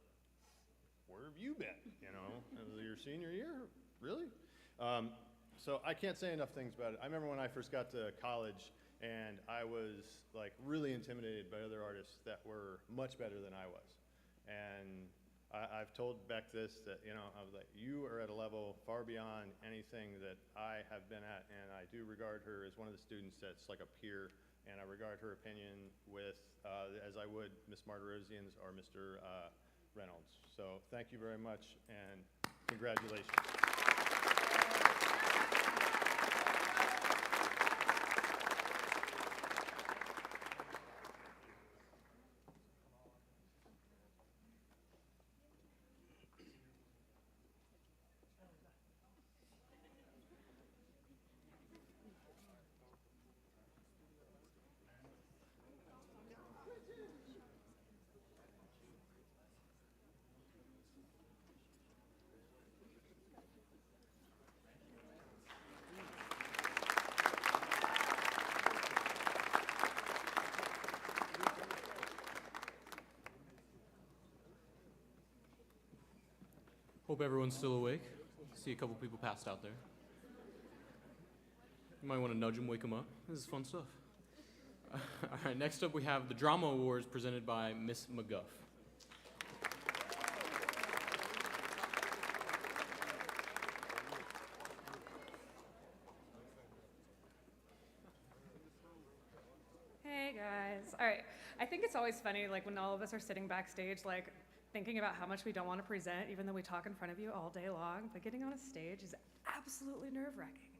where have you been? You know, your senior year? Really? So I can't say enough things about it. I remember when I first got to college and I was like really intimidated by other artists that were much better than I was. And I've told Beck this, that, you know, I was like, you are at a level far beyond anything that I have been at, and I do regard her as one of the students that's like a peer, and I regard her opinion with, as I would Miss Martirosian's or Mr. Reynolds. So thank you very much, and congratulations. Hope everyone's still awake. See a couple people passed out there. You might want to nudge them, wake them up. This is fun stuff. All right, next up we have the Drama Awards presented by Miss McGuff. Hey guys. All right. I think it's always funny, like when all of us are sitting backstage, like thinking about how much we don't want to present, even though we talk in front of you all day long, but getting on a stage is absolutely nerve-wracking.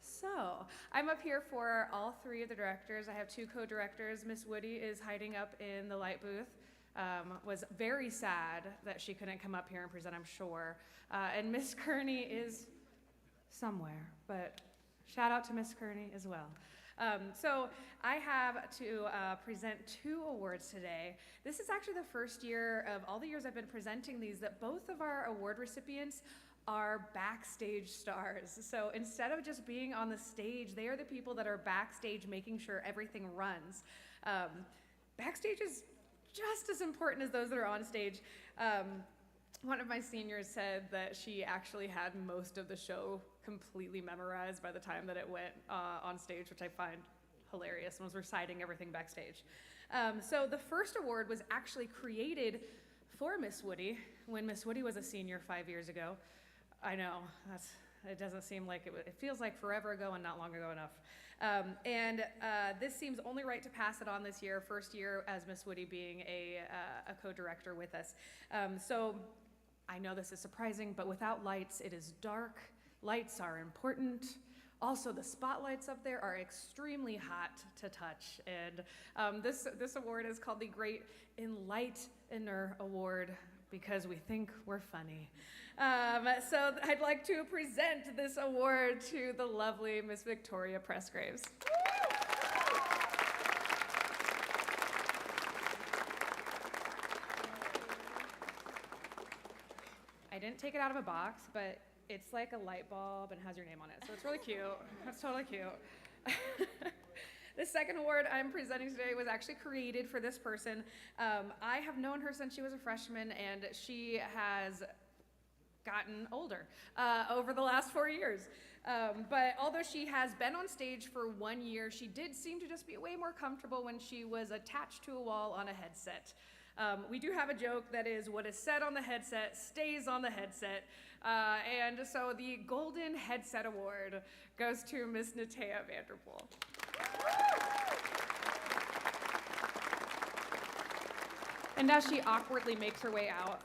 So, I'm up here for all three of the directors. I have two co-directors. Miss Woody is hiding up in the light booth. Was very sad that she couldn't come up here and present, I'm sure. And Miss Kearney is somewhere, but shout out to Miss Kearney as well. So I have to present two awards today. This is actually the first year of all the years I've been presenting these that both of our award recipients are backstage stars. So instead of just being on the stage, they are the people that are backstage making sure everything runs. Backstage is just as important as those that are on stage. One of my seniors said that she actually had most of the show completely memorized by the time that it went on stage, which I find hilarious, and was reciting everything backstage. So the first award was actually created for Miss Woody when Miss Woody was a senior 5 years ago. I know, it doesn't seem like it feels like forever ago and not long ago enough. This seems only right to pass it on this year, first year as Miss Woody being a co-director with us. So I know this is surprising, but without lights, it is dark. Lights are important. Also, the spotlights up there are extremely hot to touch. And this award is called the Great Enlightener Award because we think we're funny. So I'd like to present this award to the lovely Miss Victoria Pressgraves. I didn't take it out of a box, but it's like a light bulb and has your name on it, so it's really cute. That's totally cute. The second award I'm presenting today was actually created for this person. I have known her since she was a freshman, and she has gotten older over the last 4 years. But although she has been on stage for 1 year, she did seem to just be way more comfortable when she was attached to a wall on a headset. We do have a joke that is, what is said on the headset stays on the headset. And so the Golden Headset Award goes to Miss Natea Vanderpool. And now she awkwardly makes her way out.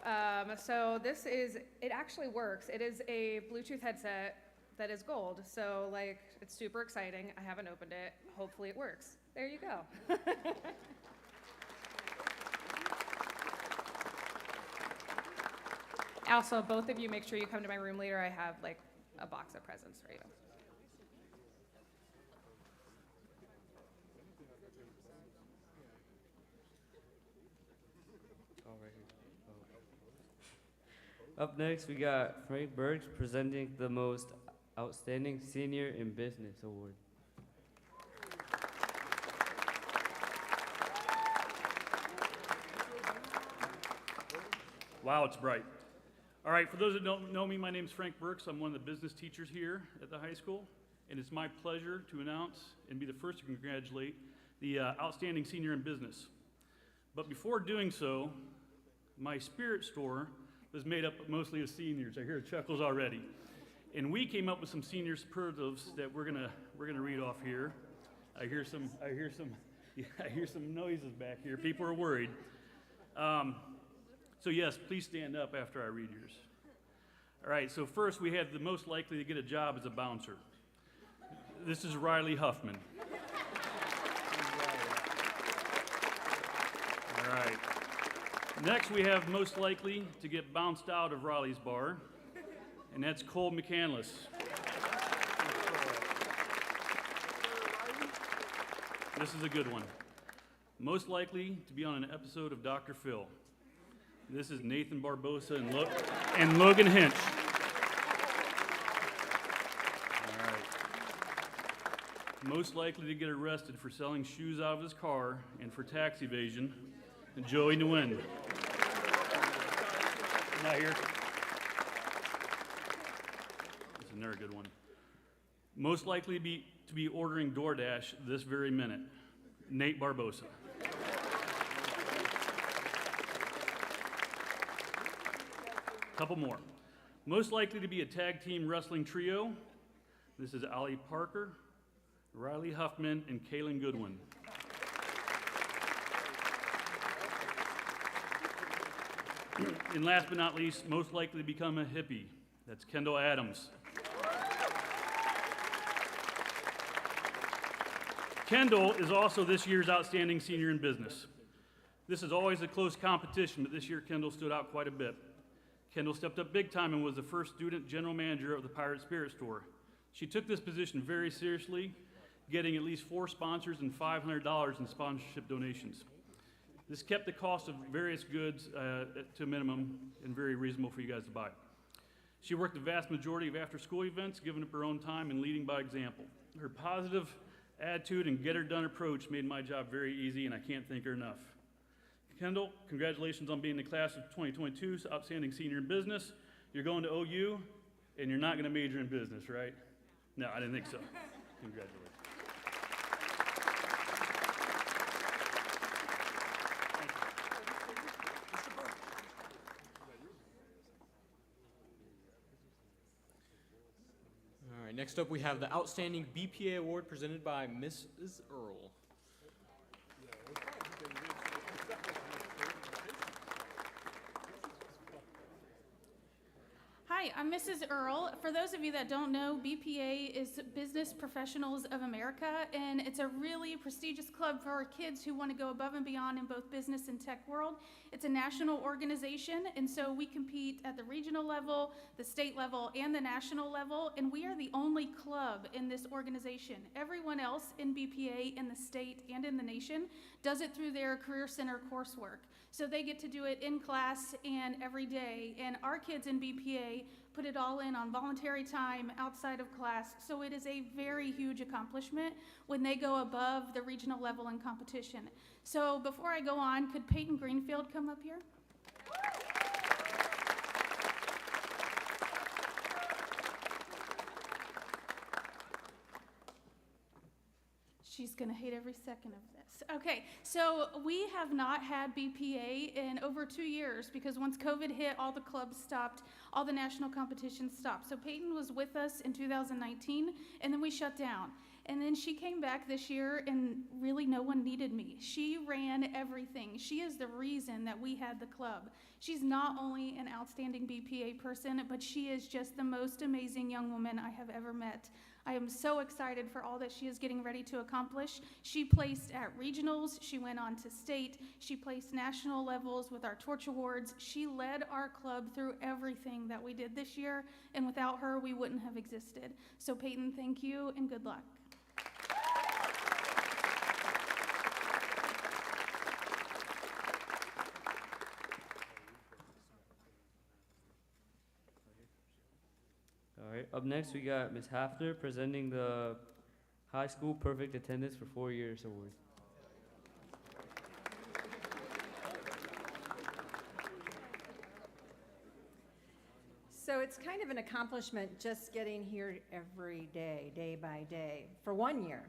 So it actually works. It is a Bluetooth headset that is gold. So like, it's super exciting. I haven't opened it. Hopefully it works. There you go. Also, both of you make sure you come to my room later. I have like a box of presents for you. Up next, we got Frank Burks presenting the Most Outstanding Senior in Business Award. Wow, it's bright. All right, for those that don't know me, my name's Frank Burks. I'm one of the business teachers here at the high school, and it's my pleasure to announce and be the first to congratulate the Outstanding Senior in Business. But before doing so, my spirit store was made up mostly of seniors. I hear chuckles already. And we came up with some senior superlatives that we're gonna read off here. I hear some noises back here. People are worried. So yes, please stand up after I read yours. All right, so first we have the most likely to get a job as a bouncer. This is Riley Huffman. All right. Next we have most likely to get bounced out of Riley's bar, and that's Cole McCandless. This is a good one. Most likely to be on an episode of Dr. Phil. This is Nathan Barbosa and Logan Hinch. All right. Most likely to get arrested for selling shoes out of his car and for tax evasion, Joey Nguyen. Not here. This is another good one. Most likely to be ordering DoorDash this very minute, Nate Barbosa. Couple more. Most likely to be a tag team wrestling trio. This is Ollie Parker, Riley Huffman, and Kaylin Goodwin. And last but not least, most likely to become a hippie. That's Kendall Adams. Kendall is also this year's Outstanding Senior in Business. This is always a close competition, but this year Kendall stood out quite a bit. Kendall stepped up big time and was the first student general manager of the Pirate Spirit Store. She took this position very seriously, getting at least 4 sponsors and $500 in sponsorship donations. This kept the cost of various goods to a minimum and very reasonable for you guys to buy. She worked the vast majority of after-school events, giving up her own time and leading by example. Her positive attitude and get-her-done approach made my job very easy, and I can't thank her enough. Kendall, congratulations on being the class of 2022's outstanding senior in business. You're going to OU, and you're not going to major in business, right? No, I didn't think so. Congratulations. All right, next up we have the Outstanding BPA Award presented by Mrs. Earl. Hi, I'm Mrs. Earl. For those of you that don't know, BPA is Business Professionals of America, and it's a really prestigious club for our kids who want to go above and beyond in both business and tech world. It's a national organization, and so we compete at the regional level, the state level, and the national level, and we are the only club in this organization. Everyone else in BPA in the state and in the nation does it through their Career Center coursework. So they get to do it in class and every day. And our kids in BPA put it all in on voluntary time outside of class. So it is a very huge accomplishment when they go above the regional level in competition. So before I go on, could Peyton Greenfield come up here? She's gonna hate every second of this. Okay, so we have not had BPA in over 2 years because once COVID hit, all the clubs stopped, all the national competitions stopped. So Peyton was with us in 2019, and then we shut down. And then she came back this year, and really no one needed me. She ran everything. She is the reason that we had the club. She's not only an outstanding BPA person, but she is just the most amazing young woman I have ever met. I am so excited for all that she is getting ready to accomplish. She placed at regionals, she went on to state, she placed national levels with our Torch Awards. She led our club through everything that we did this year, and without her, we wouldn't have existed. So Peyton, thank you and good luck. All right, up next we got Ms. Hefner presenting the High School Perfect Attendance for 4 Years Award. So it's kind of an accomplishment just getting here every day, day by day, for 1 year.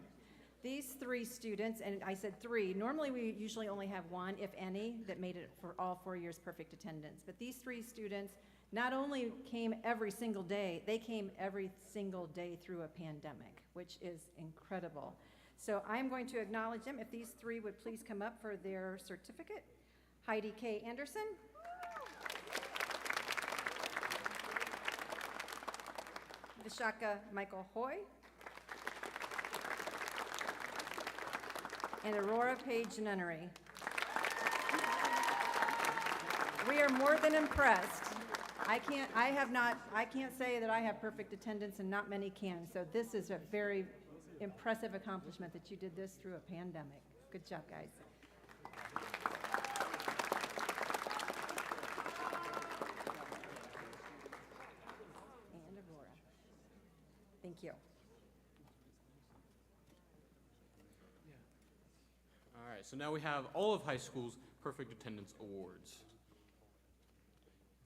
These 3 students, and I said 3, normally we usually only have 1, if any, that made it for all 4 years perfect attendance. But these 3 students not only came every single day, they came every single day through a pandemic, which is incredible. So I'm going to acknowledge them. If these 3 would please come up for their certificate. Heidi K. Anderson. Vishaka Michael Hoy. And Aurora Page Nunnery. We are more than impressed. I can't say that I have perfect attendance, and not many can. So this is a very impressive accomplishment that you did this through a pandemic. Good job, guys. And Aurora. Thank you. All right, so now we have all of high school's perfect attendance awards.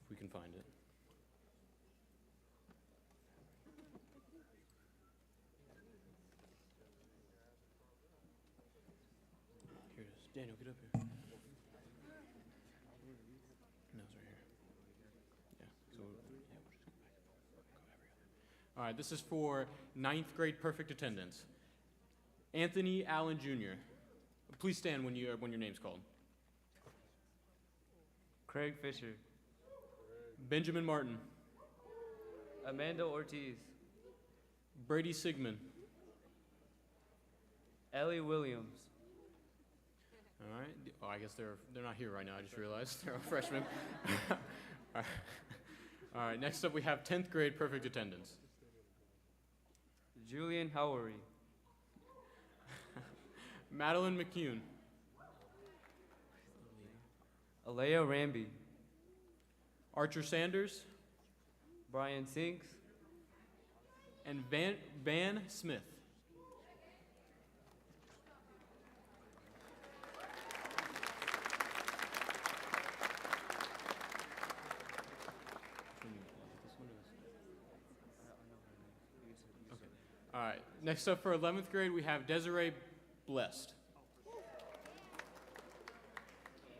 If we can find it. Here it is. Daniel, get up here. No, it's right here. Yeah. So we'll just go back. All right, this is for 9th grade perfect attendance. Anthony Allen Jr. Please stand when your name's called. Craig Fisher. Benjamin Martin. Amanda Ortiz. Brady Sigmund. Ellie Williams. All right. Oh, I guess they're not here right now. I just realized they're all freshmen. All right. Next up, we have 10th grade perfect attendance. Julian Howery. Madeline McCune. Alea Ramby. Archer Sanders. Brian Sinks. And Van Smith. All right, next up for 11th grade, we have Desiree Blessed.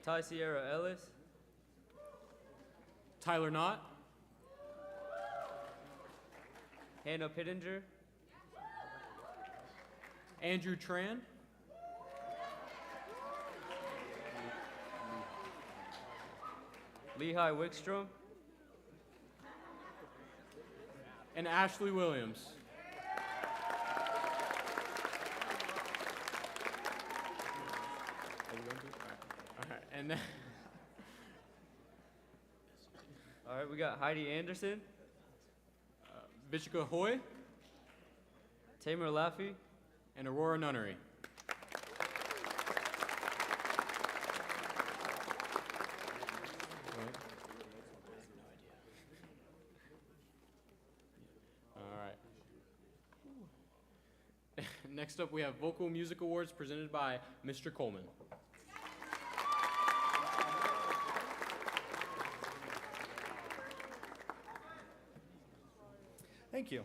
Ty Sierra Ellis, Tyler Knott, Hannah Pittenger, Andrew Tran, Lehigh Wickstrom, and Ashley Williams. All right, and then all right, we got Heidi Anderson, Vishika Hoy, Tamer Laffey, and Aurora Nunnery. All right. Next up, we have Vocal Music Awards presented by Mr. Coleman. Thank you.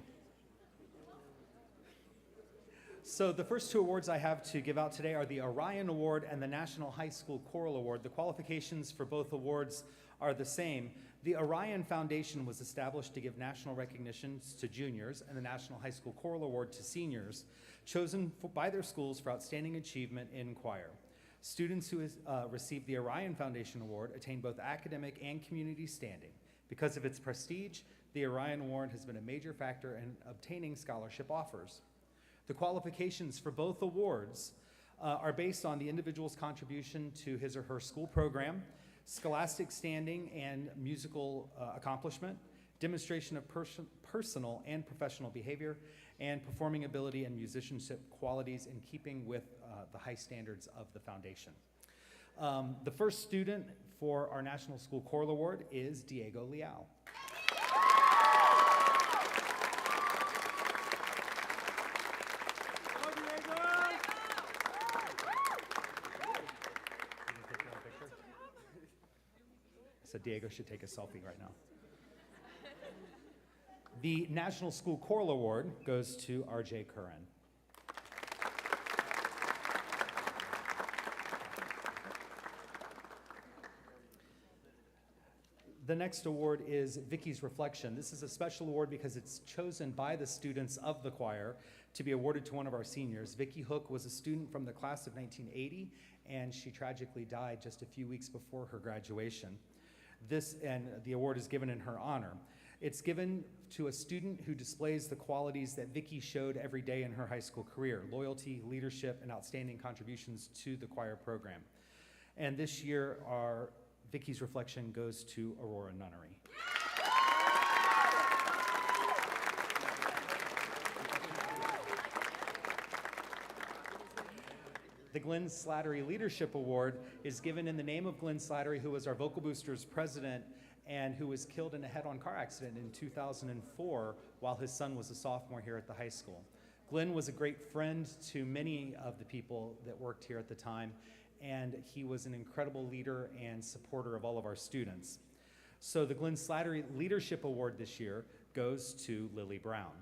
So the first two awards I have to give out today are the Orion Award and the National High School Choral Award. The qualifications for both awards are the same. The Orion Foundation was established to give national recognitions to juniors and the National High School Choral Award to seniors, chosen by their schools for outstanding achievement in choir. Students who receive the Orion Foundation Award attain both academic and community standing. Because of its prestige, the Orion Award has been a major factor in obtaining scholarship offers. The qualifications for both awards are based on the individual's contribution to his or her school program, scholastic standing and musical accomplishment, demonstration of personal and professional behavior, and performing ability and musicianship qualities in keeping with the high standards of the foundation. The first student for our National School Choral Award is Diego Leal. So Diego should take a selfie right now. The National School Choral Award goes to RJ Curran. The next award is Vicki's Reflection. This is a special award because it's chosen by the students of the choir to be awarded to one of our seniors. Vicki Hook was a student from the class of 1980, and she tragically died just a few weeks before her graduation. The award is given in her honor. It's given to a student who displays the qualities that Vicki showed every day in her high school career: loyalty, leadership, and outstanding contributions to the choir program. And this year, our Vicki's Reflection goes to Aurora Nunnery. The Glenn Slattery Leadership Award is given in the name of Glenn Slattery, who was our Vocal Boosters president and who was killed in a head-on car accident in 2004 while his son was a sophomore here at the high school. Glenn was a great friend to many of the people that worked here at the time, and he was an incredible leader and supporter of all of our students. So the Glenn Slattery Leadership Award this year goes to Lily Brown.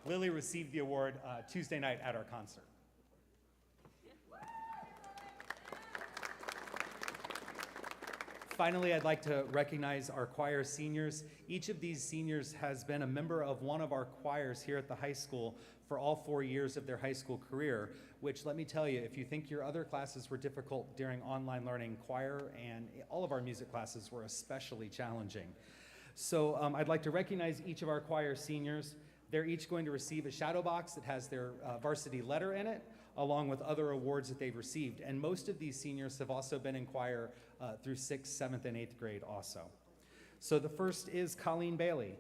Lily received the award Tuesday night at our concert. Finally, I'd like to recognize our choir seniors. Each of these seniors has been a member of one of our choirs here at the high school for all 4 years of their high school career, which, let me tell you, if you think your other classes were difficult during online learning, choir and all of our music classes were especially challenging. So I'd like to recognize each of our choir seniors. They're each going to receive a shadow box that has their varsity letter in it, along with other awards that they've received. And most of these seniors have also been in choir through 6th, 7th, and 8th grade also. So the first is Colleen Bailey.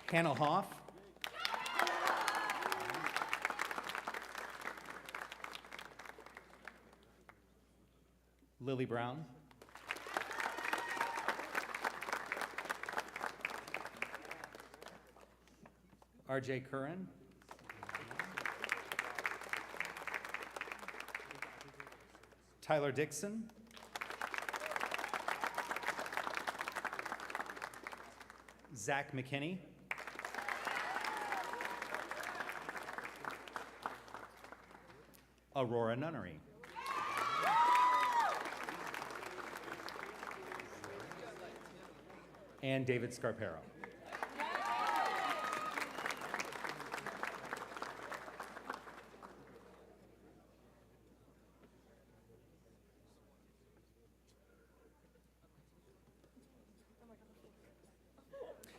Hannah Hoff. Lily Brown. RJ Curran. Tyler Dixon. Zach McKinney. Aurora Nunnery. And David Scarpero.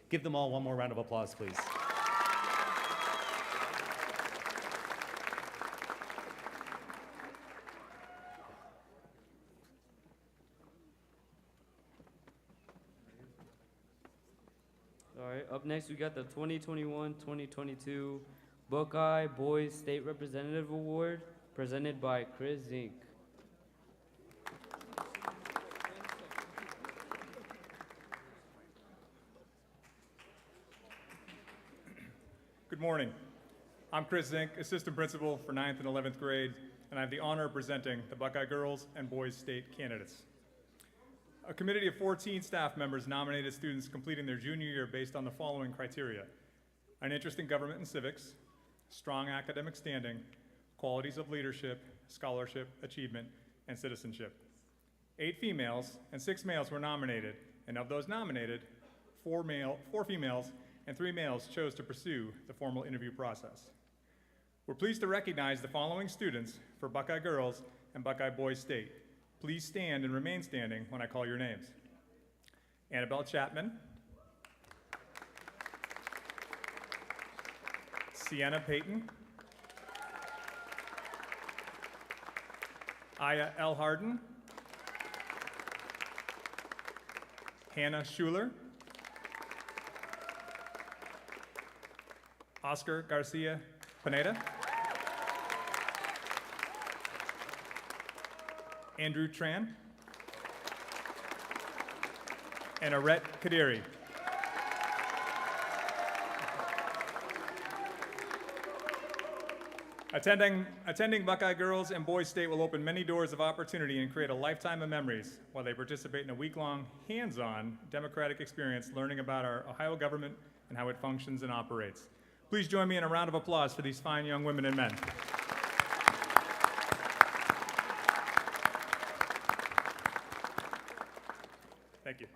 Give them all one more round of applause, please. All right, up next we got the 2021-2022 Buckeye Boys State Representative Award presented by Chris Zink. Good morning. I'm Chris Zink, Assistant Principal for 9th and 11th grade, and I have the honor of presenting the Buckeye Girls and Boys State candidates. A committee of 14 staff members nominated students completing their junior year based on the following criteria: an interest in government and civics, strong academic standing, qualities of leadership, scholarship, achievement, and citizenship. 8 females and 6 males were nominated, and of those nominated, 4 females and 3 males chose to pursue the formal interview process. We're pleased to recognize the following students for Buckeye Girls and Buckeye Boys State. Please stand and remain standing when I call your names. Annabelle Chapman, Sienna Payton, Aya L. Harden, Hannah Schuler, Oscar Garcia Pineda, Andrew Tran, and Arette Kadiri. Attending Buckeye Girls and Boys State will open many doors of opportunity and create a lifetime of memories while they participate in a week-long, hands-on democratic experience learning about our Ohio government and how it functions and operates. Please join me in a round of applause for these fine young women and men. Thank you.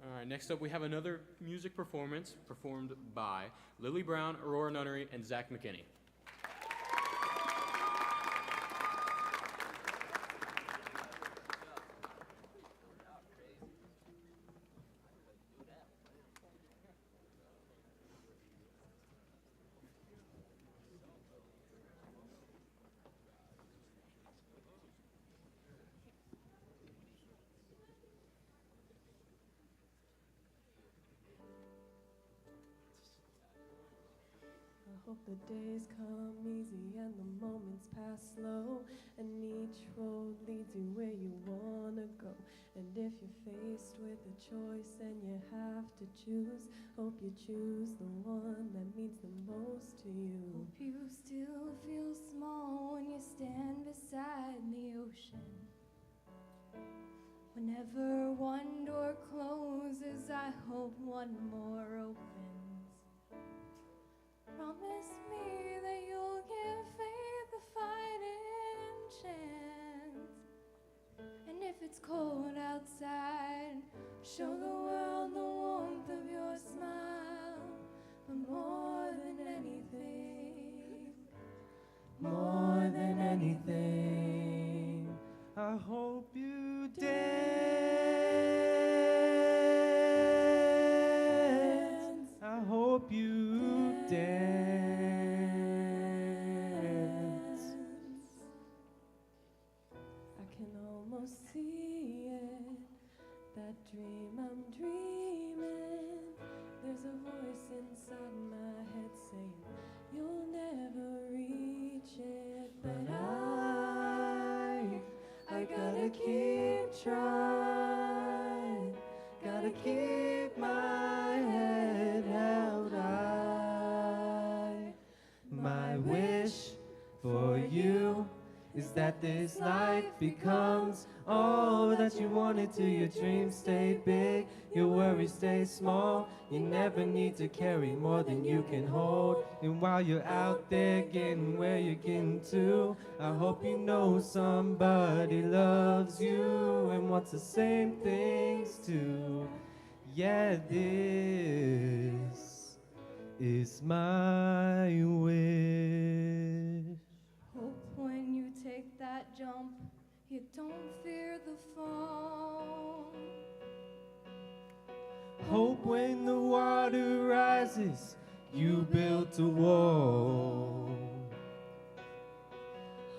All right, next up we have another music performance performed by Lily Brown, Aurora Nunnery, and Zach McKinney. I hope the days come easy and the moments pass slow, and each road leads you where you wanna go. And if you're faced with a choice and you have to choose, hope you choose the one that means the most to you. Hope you still feel small when you stand beside the ocean. Whenever one door closes, I hope one more opens. Promise me that you'll give faith a fighting chance. And if it's cold outside, show the world the warmth of your smile. But more than anything, I hope you dance. I hope you dance. I can almost see it, that dream I'm that this life becomes all that you wanted to. Your dreams stay big, your worries stay small. You never need to carry more than you can hold. And while you're out there getting where you're getting to, I hope you know somebody loves you and wants the same things too. Yeah, this is my wish. Hope when you take that jump, you don't fear the fall. Hope when the water rises, you built a wall.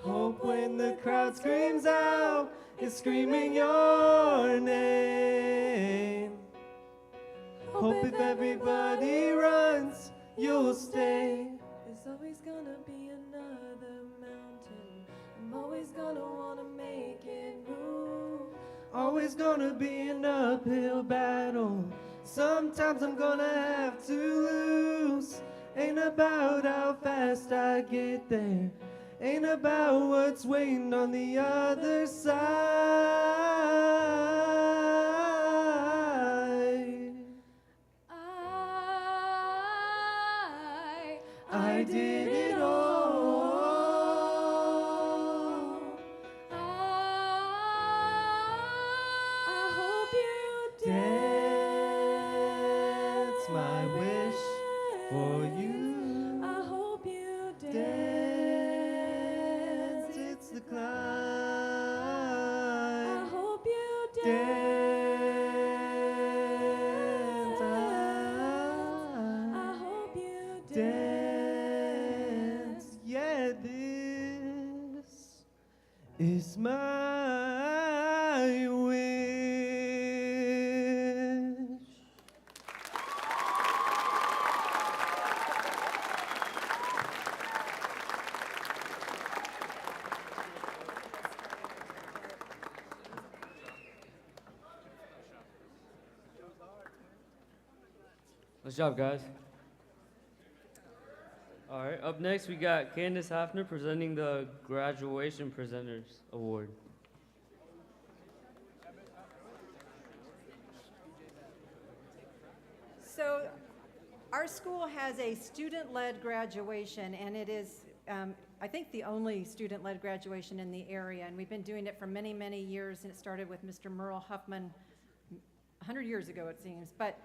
Hope when the crowd screams out, it's screaming your name. Hope if everybody runs, you'll stay. There's always gonna be another mountain. I'm always gonna wanna make it move. Always gonna be an uphill battle. Sometimes I'm gonna have to lose. Ain't about how fast I get there. Ain't about what's waiting on the other side. I did it all. I hope you Dance my wish for you. I hope you Dance, it's the climb. I hope you Dance, I hope you dance. Yeah, this is my wish. Nice job, guys. All right, up next we got Candace Hefner presenting the Graduation Presenters Award. So our school has a student-led graduation, and it is, I think, the only student-led graduation in the area. And we've been doing it for many, many years, and it started with Mr. Merle Huffman 100 years ago, it seems. But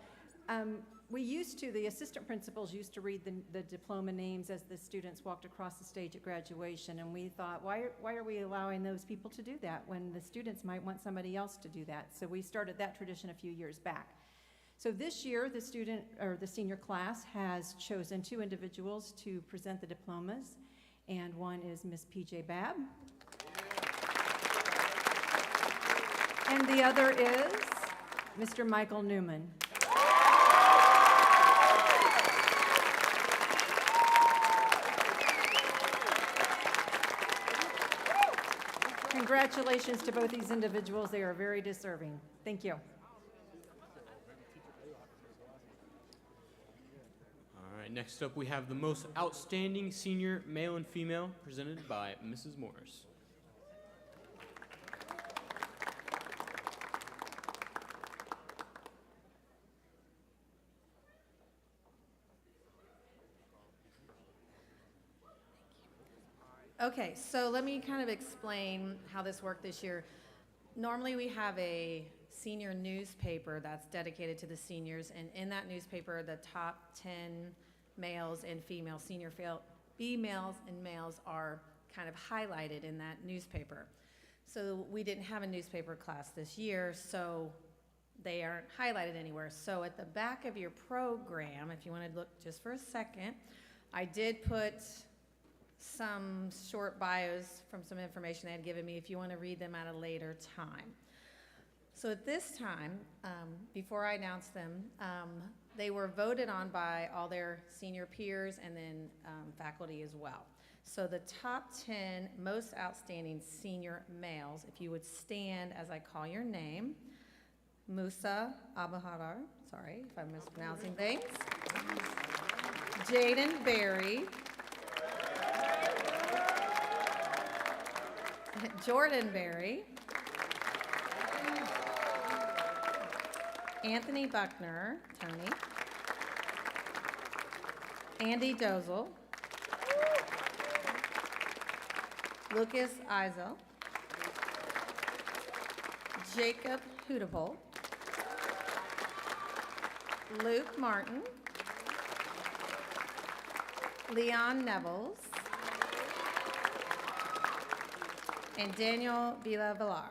the assistant principals used to read the diploma names as the students walked across the stage at graduation, and we thought, why are we allowing those people to do that when the students might want somebody else to do that? So we started that tradition a few years back. So this year, the senior class has chosen 2 individuals to present the diplomas, and one is Miss P.J. Babb. And the other is Mr. Michael Newman. Congratulations to both these individuals. They are very deserving. Thank you. All right, next up we have the most outstanding senior male and female presented by Mrs. Morris. Okay, so let me kind of explain how this worked this year. Normally we have a senior newspaper that's dedicated to the seniors, and in that newspaper, the top 10 males and females, females and males are kind of highlighted in that newspaper. So we didn't have a newspaper class this year, so they aren't highlighted anywhere. So at the back of your program, if you want to look just for a second, I did put some short bios from some information they had given me if you want to read them at a later time. So at this time, before I announce them, they were voted on by all their senior peers and then faculty as well. So the top 10 most outstanding senior males, if you would stand as I call your name: Musa Abahadar, sorry if I'm mispronouncing things, Jaden Berry, Jordan Berry, Anthony Buckner, Tony, Andy Dozel, Lucas Eisel, Jacob Hudepol, Luke Martin, Leon Nevels, and Daniel Villa Villar.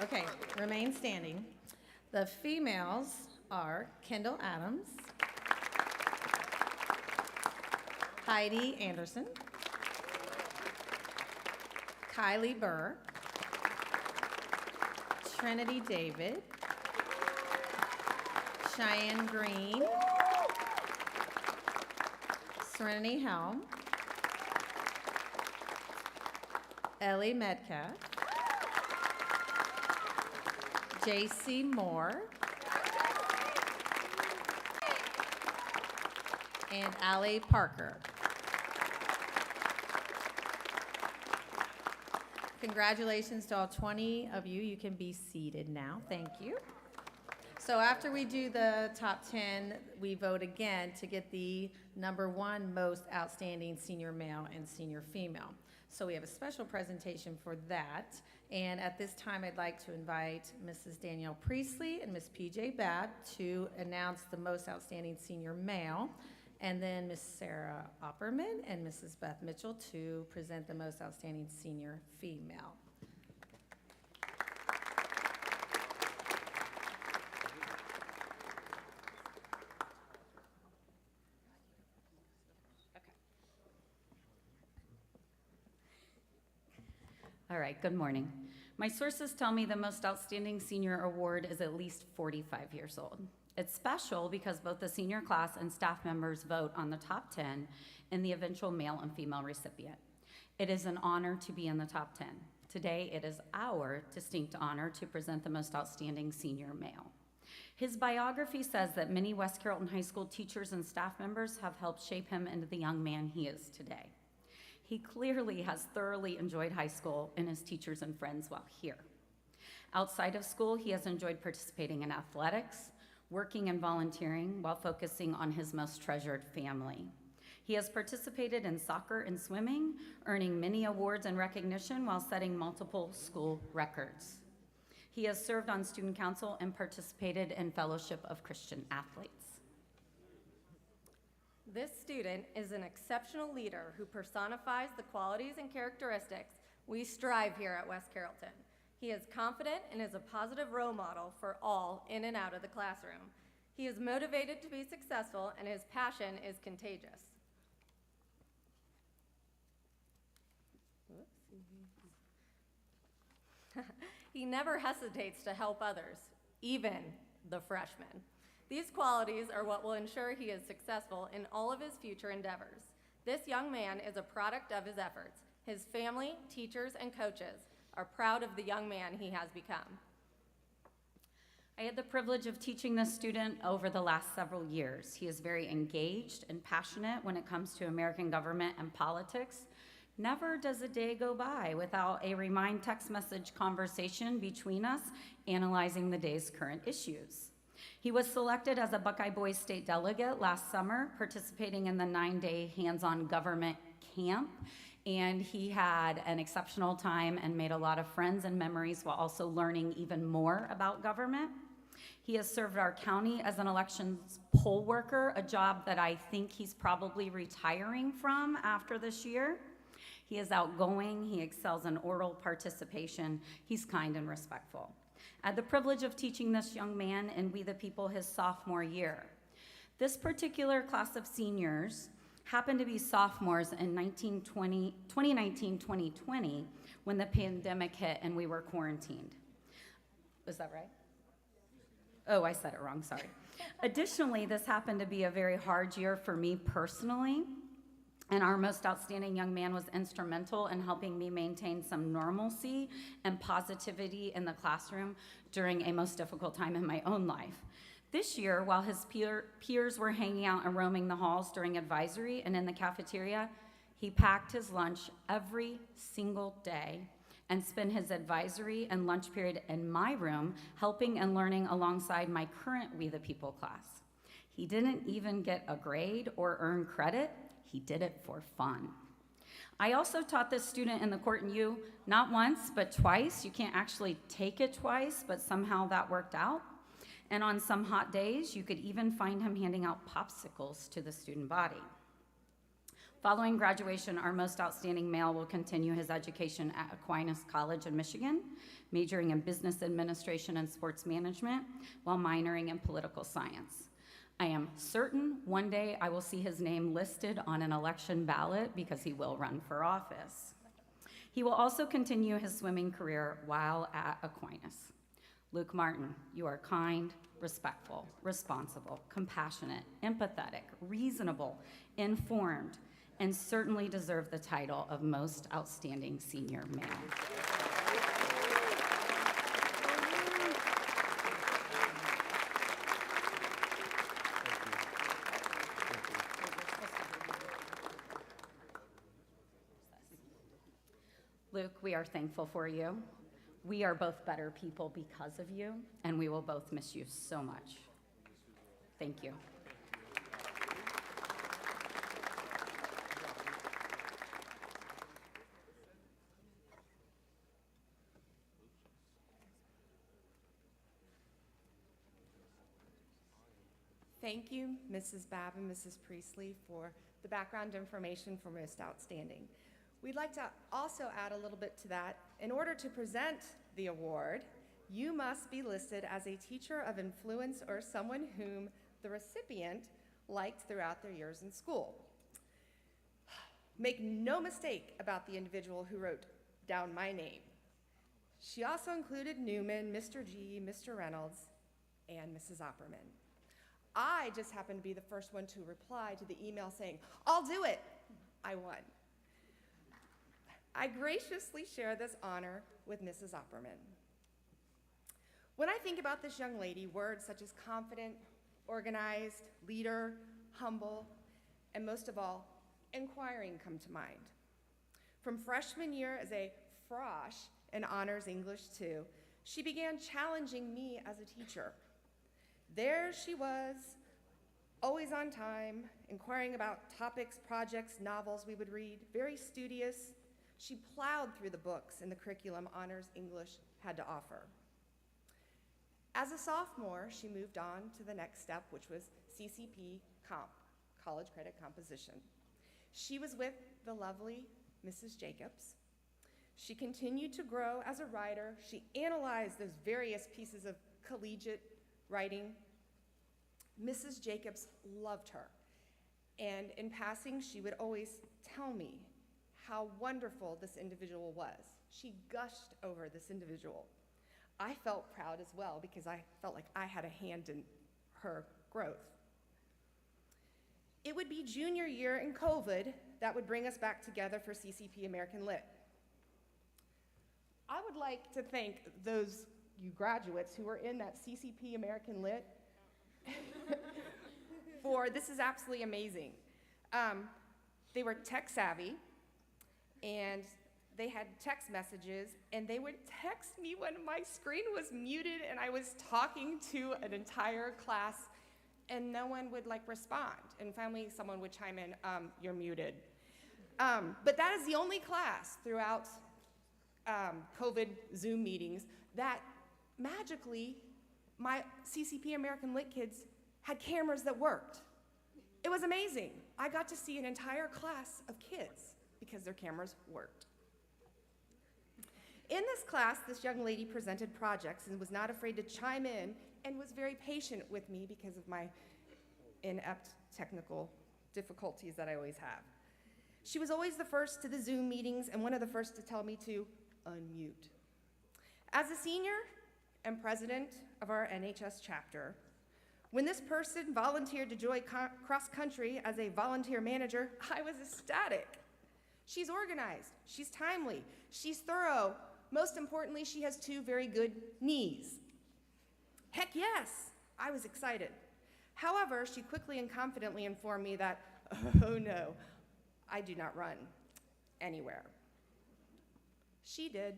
Okay, remain standing. The females are Kendall Adams, Heidi Anderson, Kylie Burr, Trinity David, Cheyenne Green, Serenity Helm, Ellie Metcalf, J.C. Moore, and Allie Parker. Congratulations to all 20 of you. You can be seated now. Thank you. So after we do the top 10, we vote again to get the #1 most outstanding senior male and senior female. So we have a special presentation for that. And at this time, I'd like to invite Mrs. Danielle Priestley and Ms. P.J. Babb to announce the most outstanding senior male, and then Ms. Sarah Opperman and Mrs. Beth Mitchell to present the most outstanding senior female. All right, good morning. My sources tell me the most outstanding senior award is at least 45 years old. It's special because both the senior class and staff members vote on the top 10 and the eventual male and female recipient. It is an honor to be in the top 10. Today, it is our distinct honor to present the most outstanding senior male. His biography says that many West Carrollton High School teachers and staff members have helped shape him into the young man he is today. He clearly has thoroughly enjoyed high school and his teachers and friends while here. Outside of school, he has enjoyed participating in athletics, working and volunteering while focusing on his most treasured family. He has participated in soccer and swimming, earning many awards and recognition while setting multiple school records. He has served on student council and participated in Fellowship of Christian Athletes. This student is an exceptional leader who personifies the qualities and characteristics we strive here at West Carrollton. He is confident and is a positive role model for all in and out of the classroom. He is motivated to be successful, and his passion is contagious. He never hesitates to help others, even the freshmen. These qualities are what will ensure he is successful in all of his future endeavors. This young man is a product of his efforts. His family, teachers, and coaches are proud of the young man he has become. I had the privilege of teaching this student over the last several years. He is very engaged and passionate when it comes to American government and politics. Never does a day go by without a remind text message conversation between us analyzing the day's current issues. He was selected as a Buckeye Boys State delegate last summer, participating in the 9-day hands-on government camp, and he had an exceptional time and made a lot of friends and memories while also learning even more about government. He has served our county as an elections poll worker, a job that I think he's probably retiring from after this year. He is outgoing, he excels in oral participation, he's kind and respectful. I had the privilege of teaching this young man in We the People his sophomore year. This particular class of seniors happened to be sophomores in 2019-2020 when the pandemic hit and we were quarantined. Was that right? Oh, I said it wrong, sorry. Additionally, this happened to be a very hard year for me personally, and our most outstanding young man was instrumental in helping me maintain some normalcy and positivity in the classroom during a most difficult time in my own life. This year, while his peers were hanging out and roaming the halls during advisory and in the cafeteria, He packed his lunch every single day and spent his advisory and lunch period in my room helping and learning alongside my current We the People class. He didn't even get a grade or earn credit. He did it for fun. I also taught this student in the Court and U not once, but twice. You can't actually take it twice, but somehow that worked out. And on some hot days, you could even find him handing out popsicles to the student body. Following graduation, our most outstanding male will continue his education at Aquinas College in Michigan, majoring in business administration and sports management, while minoring in political science. I am certain one day I will see his name listed on an election ballot because he will run for office. He will also continue his swimming career while at Aquinas. Luke Martin, you are kind, respectful, responsible, compassionate, empathetic, reasonable, informed, and certainly deserve the title of Most Outstanding Senior Male. Luke, we are thankful for you. We are both better people because of you, and we will both miss you so much. Thank you. Thank you, Mrs. Babb and Mrs. Priestley, for the background information for Most Outstanding. We'd like to also add a little bit to that. In order to present the award, you must be listed as a teacher of influence or someone whom the recipient liked throughout their years in school. Make no mistake about the individual who wrote down my name. She also included Newman, Mr. G, Mr. Reynolds, and Mrs. Opperman. I just happened to be the first one to reply to the email saying, "I'll do it." I won. I graciously share this honor with Mrs. Opperman. When I think about this young lady, words such as confident, organized, leader, humble, and most of all, inquiring come to mind. From freshman year as a frosh in Honors English 2, she began challenging me as a teacher. There she was, always on time, inquiring about topics, projects, novels we would read, very studious. She plowed through the books and the curriculum Honors English had to offer. As a sophomore, she moved on to the next step, which was CCP Comp, College Credit Composition. She was with the lovely Mrs. Jacobs. She continued to grow as a writer. She analyzed those various pieces of collegiate writing. Mrs. Jacobs loved her, and in passing, she would always tell me how wonderful this individual was. She gushed over this individual. I felt proud as well because I felt like I had a hand in her growth. It would be junior year in COVID that would bring us back together for CCP American Lit. I would like to thank those you graduates who were in that CCP American Lit for this is absolutely amazing. They were tech savvy, and they had text messages, and they would text me when my screen was muted and I was talking to an entire class, and no one would respond. And finally, someone would chime in, "You're muted." But that is the only class throughout COVID Zoom meetings that magically my CCP American Lit kids had cameras that worked. It was amazing. I got to see an entire class of kids because their cameras worked. In this class, this young lady presented projects and was not afraid to chime in and was very patient with me because of my inept technical difficulties that I always have. She was always the first to the Zoom meetings and one of the first to tell me to unmute. As a senior and president of our NHS chapter, when this person volunteered to join cross-country as a volunteer manager, I was ecstatic. She's organized, she's timely, she's thorough. Most importantly, she has 2 very good knees. Heck yes, I was excited. However, she quickly and confidently informed me that, oh no, I do not run anywhere. She did.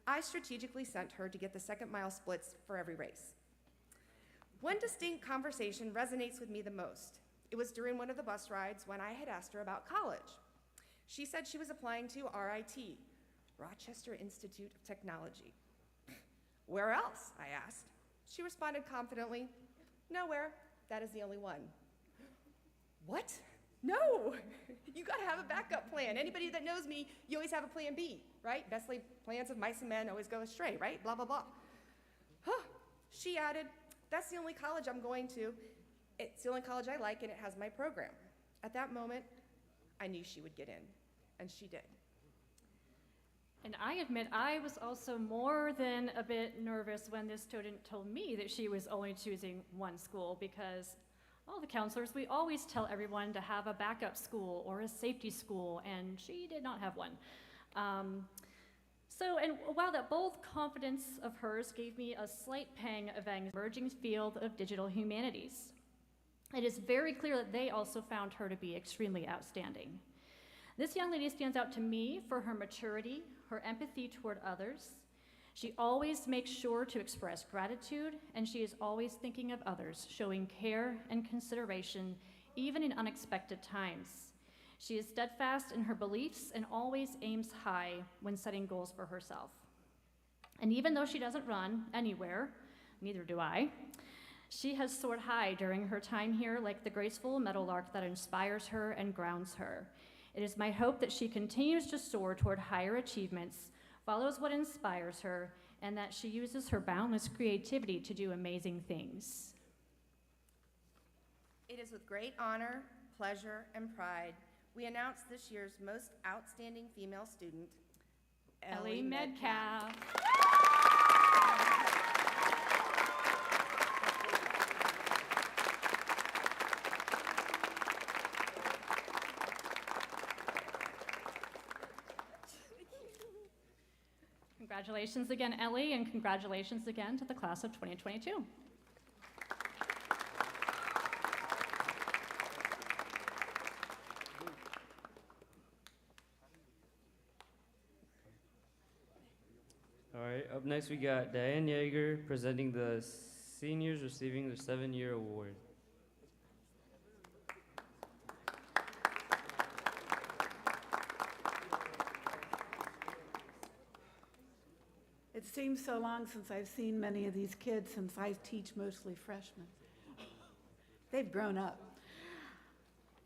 I strategically sent her to get the second mile splits for every race. One distinct conversation resonates with me the most. It was during one of the bus rides when I had asked her about college. She said she was applying to RIT, Rochester Institute of Technology. Where else? I asked. She responded confidently, nowhere. That is the only one. What? No, you gotta have a backup plan. Anybody that knows me, you always have a plan B, right? Best laid plans of mice and men always go astray, right? Blah, blah, blah. Huh. She added, that's the only college I'm going to. It's the only college I like and it has my program. At that moment, I knew she would get in, and she did. And I admit I was also more than a bit nervous when this student told me that she was only choosing one school, because all the counselors, we always tell everyone to have a backup school or a safety school, and she did not have one. And while that bold confidence of hers gave me a slight pang of an emerging field of digital humanities, it is very clear that they also found her to be extremely outstanding. This young lady stands out to me for her maturity, her empathy toward others. She always makes sure to express gratitude, and she is always thinking of others, showing care and consideration, even in unexpected times. She is steadfast in her beliefs and always aims high when setting goals for herself. And even though she doesn't run anywhere, neither do I, she has soared high during her time here like the graceful meadowlark that inspires her and grounds her. It is my hope that she continues to soar toward higher achievements, follows what inspires her, and that she uses her boundless creativity to do amazing things. It is with great honor, pleasure, and pride we announce this year's most outstanding female student, Ellie Metcalf. Congratulations again, Ellie, and congratulations again to the class of 2022. All right, up next we got Diane Yeager presenting the seniors receiving their 7-year award. It seems so long since I've seen many of these kids, since I teach mostly freshmen. They've grown up.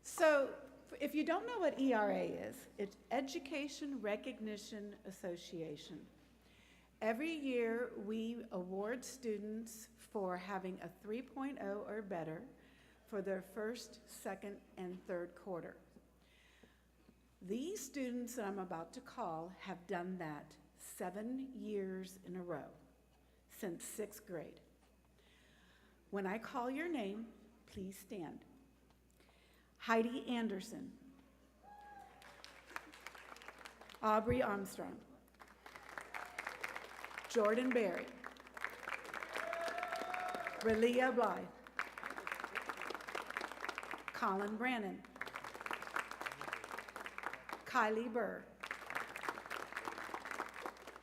So if you don't know what ERA is, it's Education Recognition Association. Every year we award students for having a 3.0 or better for their first, second, and third quarter. These students that I'm about to call have done that 7 years in a row, since 6th grade. When I call your name, please stand. Heidi Anderson, Aubrey Armstrong, Jordan Berry, Relia Blythe, Colin Brannon, Kylie Burr,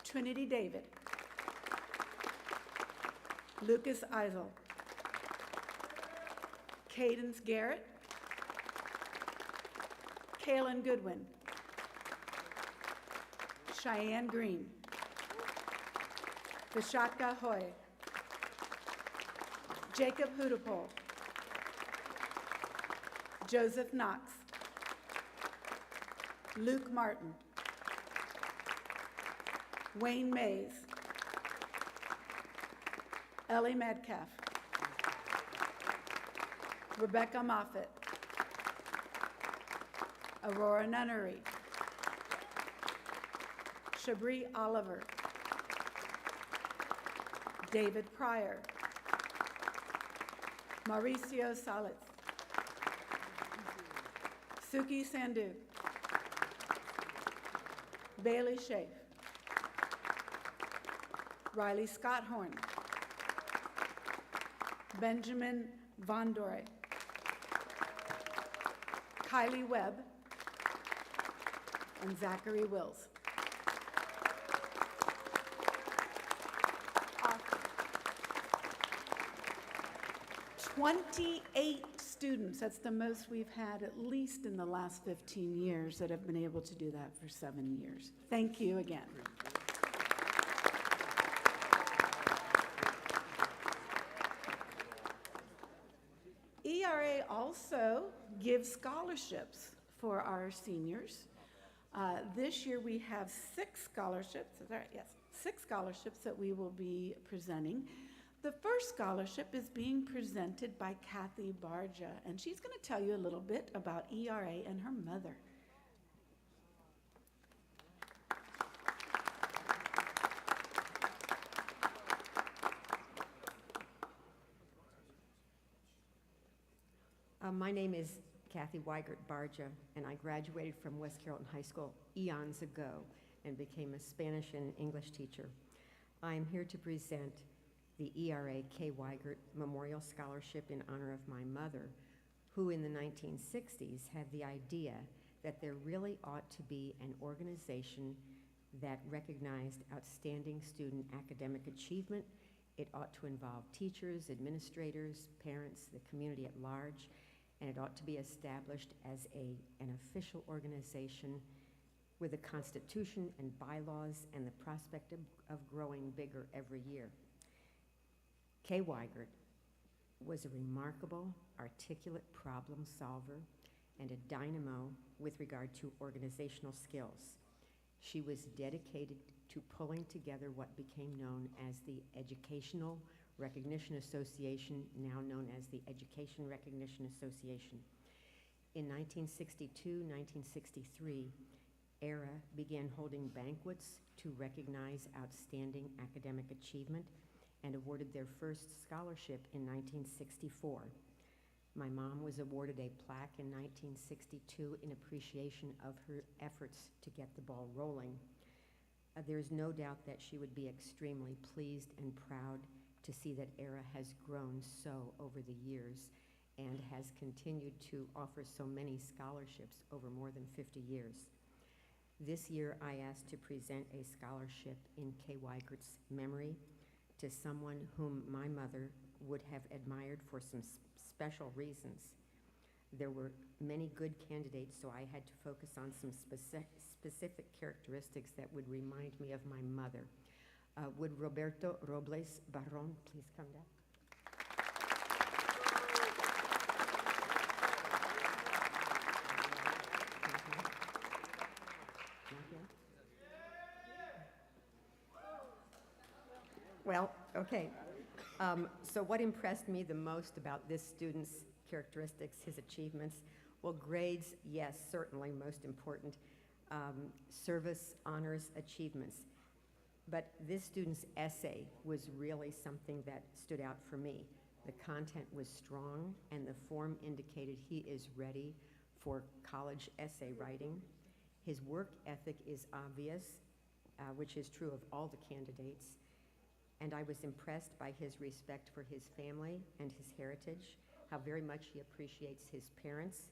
Trinity David, Lucas Eisel, Cadence Garrett, Kaylin Goodwin, Cheyenne Green, Vishatka Hoy, Jacob Hudapol, Joseph Knox, Luke Martin, Wayne Mays, Ellie Metcalf, Rebecca Moffett, Aurora Nunnery, Shabri Oliver, David Pryor, Mauricio Salas, Suki Sandhu, Bailey Schaaf, Riley Scott Horn, Benjamin Von Dory, Kylie Webb, and Zachary Wills. 28 students, that's the most we've had at least in the last 15 years that have been able to do that for 7 years. Thank you again. ERA also gives scholarships for our seniors. This year we have 6 scholarships, is that right? Yes, 6 scholarships that we will be presenting. The first scholarship is being presented by Kathy Barja, and she's going to tell you a little bit about ERA and her mother. My name is Kathy Weigert Barja, and I graduated from West Carrollton High School eons ago and became a Spanish and English teacher. I am here to present the ERA K. Weigert Memorial Scholarship in honor of my mother, who in the 1960s had the idea that there really ought to be an organization that recognized outstanding student academic achievement. It ought to involve teachers, administrators, parents, the community at large, and it ought to be established as an official organization with a constitution and bylaws and the prospect of growing bigger every year. Kay Weigert was a remarkable, articulate problem solver and a dynamo with regard to organizational skills. She was dedicated to pulling together what became known as the Educational Recognition Association, now known as the Education Recognition Association. In 1962, 1963, ERA began holding banquets to recognize outstanding academic achievement and awarded their first scholarship in 1964. My mom was awarded a plaque in 1962 in appreciation of her efforts to get the ball rolling. There's no doubt that she would be extremely pleased and proud to see that ERA has grown so over the years and has continued to offer so many scholarships over more than 50 years. This year, I asked to present a scholarship in Kay Weigert's memory to someone whom my mother would have admired for some special reasons. There were many good candidates, so I had to focus on some specific characteristics that would remind me of my mother. Would Roberto Robles Barron please come down? Well, okay. So what impressed me the most about this student's characteristics, his achievements? Well, grades, yes, certainly most important. Service, honors, achievements. But this student's essay was really something that stood out for me. The content was strong, and the form indicated he is ready for college essay writing. His work ethic is obvious, which is true of all the candidates. And I was impressed by his respect for his family and his heritage, how very much he appreciates his parents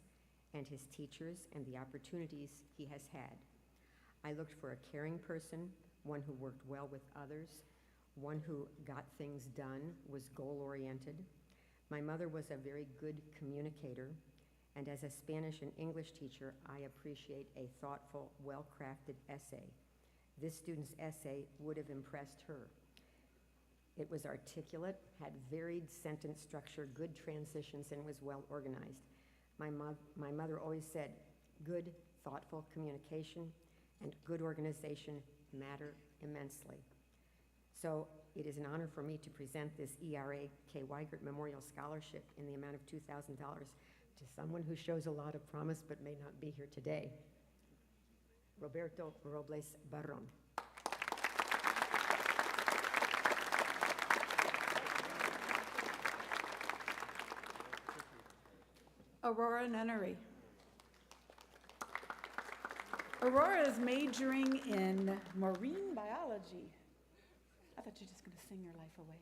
and his teachers and the opportunities he has had. I looked for a caring person, one who worked well with others, one who got things done, was goal-oriented. My mother was a very good communicator, and as a Spanish and English teacher, I appreciate a thoughtful, well-crafted essay. This student's essay would have impressed her. It was articulate, had varied sentence structure, good transitions, and was well organized. My mother always said, good, thoughtful communication and good organization matter immensely. So it is an honor for me to present this ERA K. Weigert Memorial Scholarship in the amount of $2,000 to someone who shows a lot of promise but may not be here today. Roberto Robles Barron. Aurora Nunnery. Aurora is majoring in marine biology. I thought you were just going to sing your life away.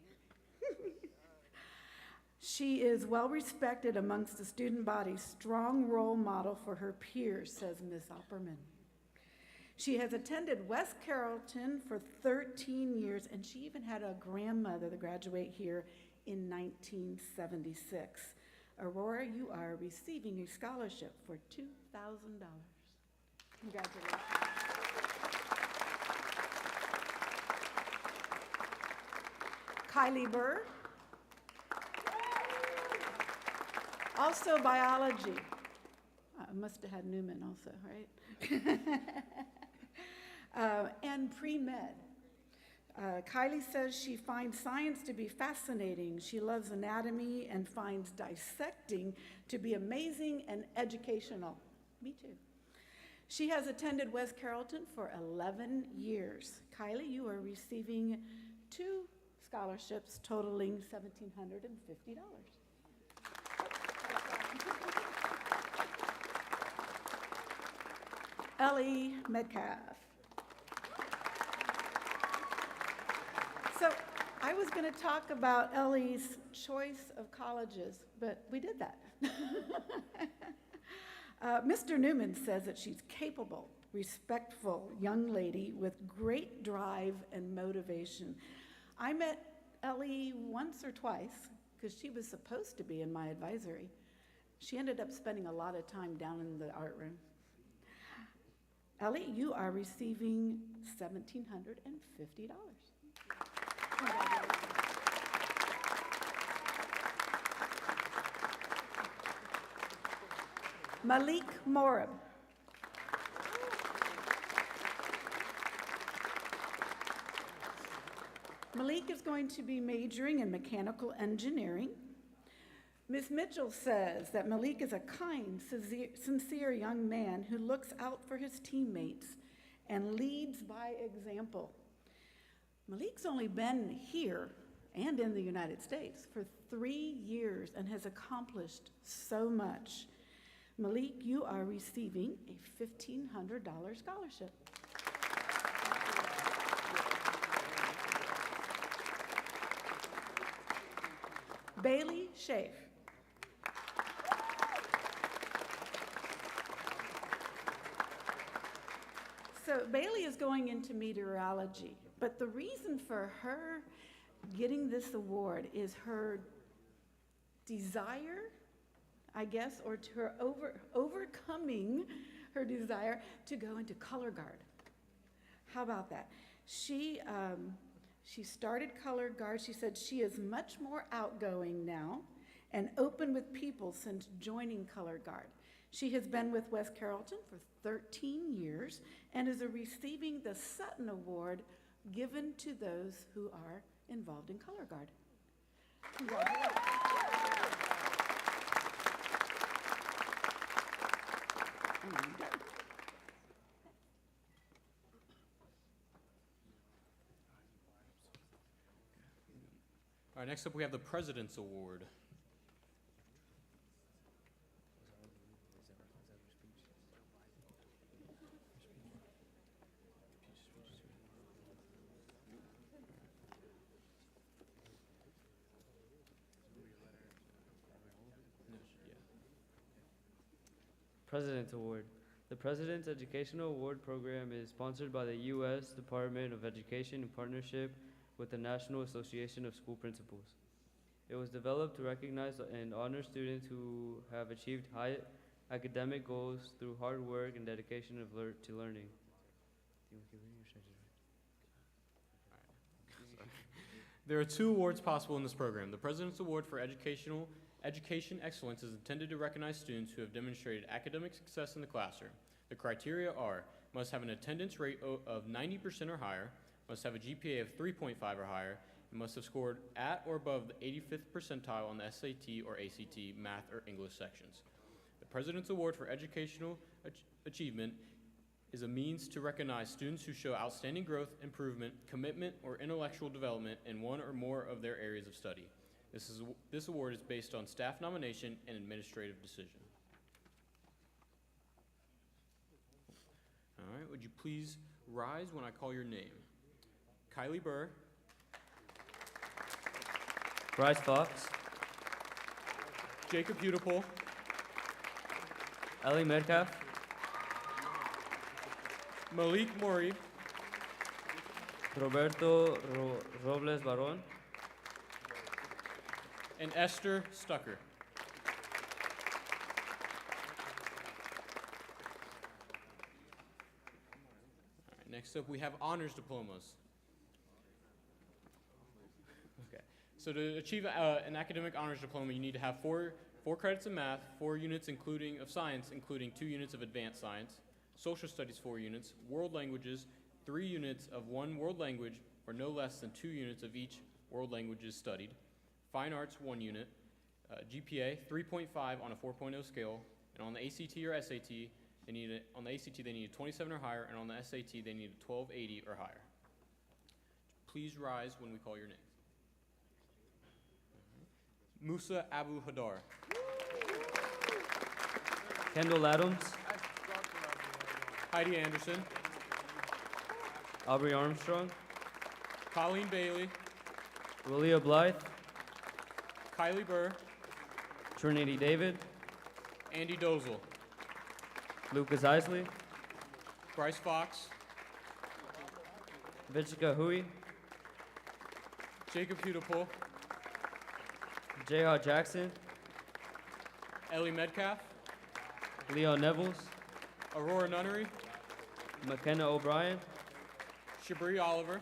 She is well respected amongst the student body, strong role model for her peers, says Ms. Opperman. She has attended West Carrollton for 13 years, and she even had a grandmother that graduate here in 1976. Aurora, you are receiving a scholarship for $2,000. Congratulations. Kylie Burr, also biology. I must have had Newman also, right? And pre-med. Kylie says she finds science to be fascinating. She loves anatomy and finds dissecting to be amazing and educational. Me too. She has attended West Carrollton for 11 years. Kylie, you are receiving 2 scholarships totaling $1,750. Ellie Metcalf. So I was going to talk about Ellie's choice of colleges, but we did that. Mr. Newman says that she's capable, respectful young lady with great drive and motivation. I met Ellie once or twice because she was supposed to be in my advisory. She ended up spending a lot of time down in the art room. Ellie, you are receiving $1,750. Malik Morab. Malik is going to be majoring in mechanical engineering. Ms. Mitchell says that Malik is a kind, sincere young man who looks out for his teammates and leads by example. Malik's only been here and in the United States for 3 years and has accomplished so much. Malik, you are receiving a $1,500 scholarship. Bailey Schaaf. So Bailey is going into meteorology, but the reason for her getting this award is her desire, I guess, or to her overcoming her desire to go into color guard. How about that? She started color guard. She said she is much more outgoing now and open with people since joining color guard. She has been with West Carrollton for 13 years and is receiving the Sutton Award given to those who are involved in color guard. Congratulations. All right, next up we have the President's Award. President's Award. The President's Educational Award Program is sponsored by the U.S. Department of Education in partnership with the National Association of School Principals. It was developed to recognize and honor students who have achieved high academic goals through hard work and dedication to learning. There are 2 awards possible in this program. The President's Award for Education Excellence is intended to recognize students who have demonstrated academic success in the classroom. The criteria are: must have an attendance rate of 90% or higher, must have a GPA of 3.5 or higher, and must have scored at or above the 85th percentile on the SAT or ACT math or English sections. The President's Award for Educational Achievement is a means to recognize students who show outstanding growth, improvement, commitment, or intellectual development in one or more of their areas of study. This award is based on staff nomination and administrative decision. All right, would you please rise when I call your name? Kylie Burr. Bryce Fox. Jacob Hudipole. Ellie Metcalf. Malik Mori, Roberto Robles Baron, and Esther Stucker. All right, next up, we have honors diplomas. Okay, so to achieve an academic honors diploma, you need to have four credits of math, 4 units of science, including 2 units of advanced science, social studies 4 units, world languages 3 units of one world language, or no less than 2 units of each world languages studied, fine arts 1 unit, GPA 3.5 on a 4.0 scale, and on the ACT or SAT, on the ACT they need a 27 or higher, and on the SAT they need a 1280 or higher. Please rise when we call your names. Musa Abu Hadar, Kendall Adams, Heidi Anderson, Aubrey Armstrong, Colleen Bailey, Willia Blythe, Kylie Burr, Trinity David, Andy Dozel, Lucas Isley, Bryce Fox, Vichika Hui, Jacob Hudapol, J.R. Jackson, Ellie Metcalf, Leo Nevels, Aurora Nunnery, McKenna O'Brien, Shabri Oliver,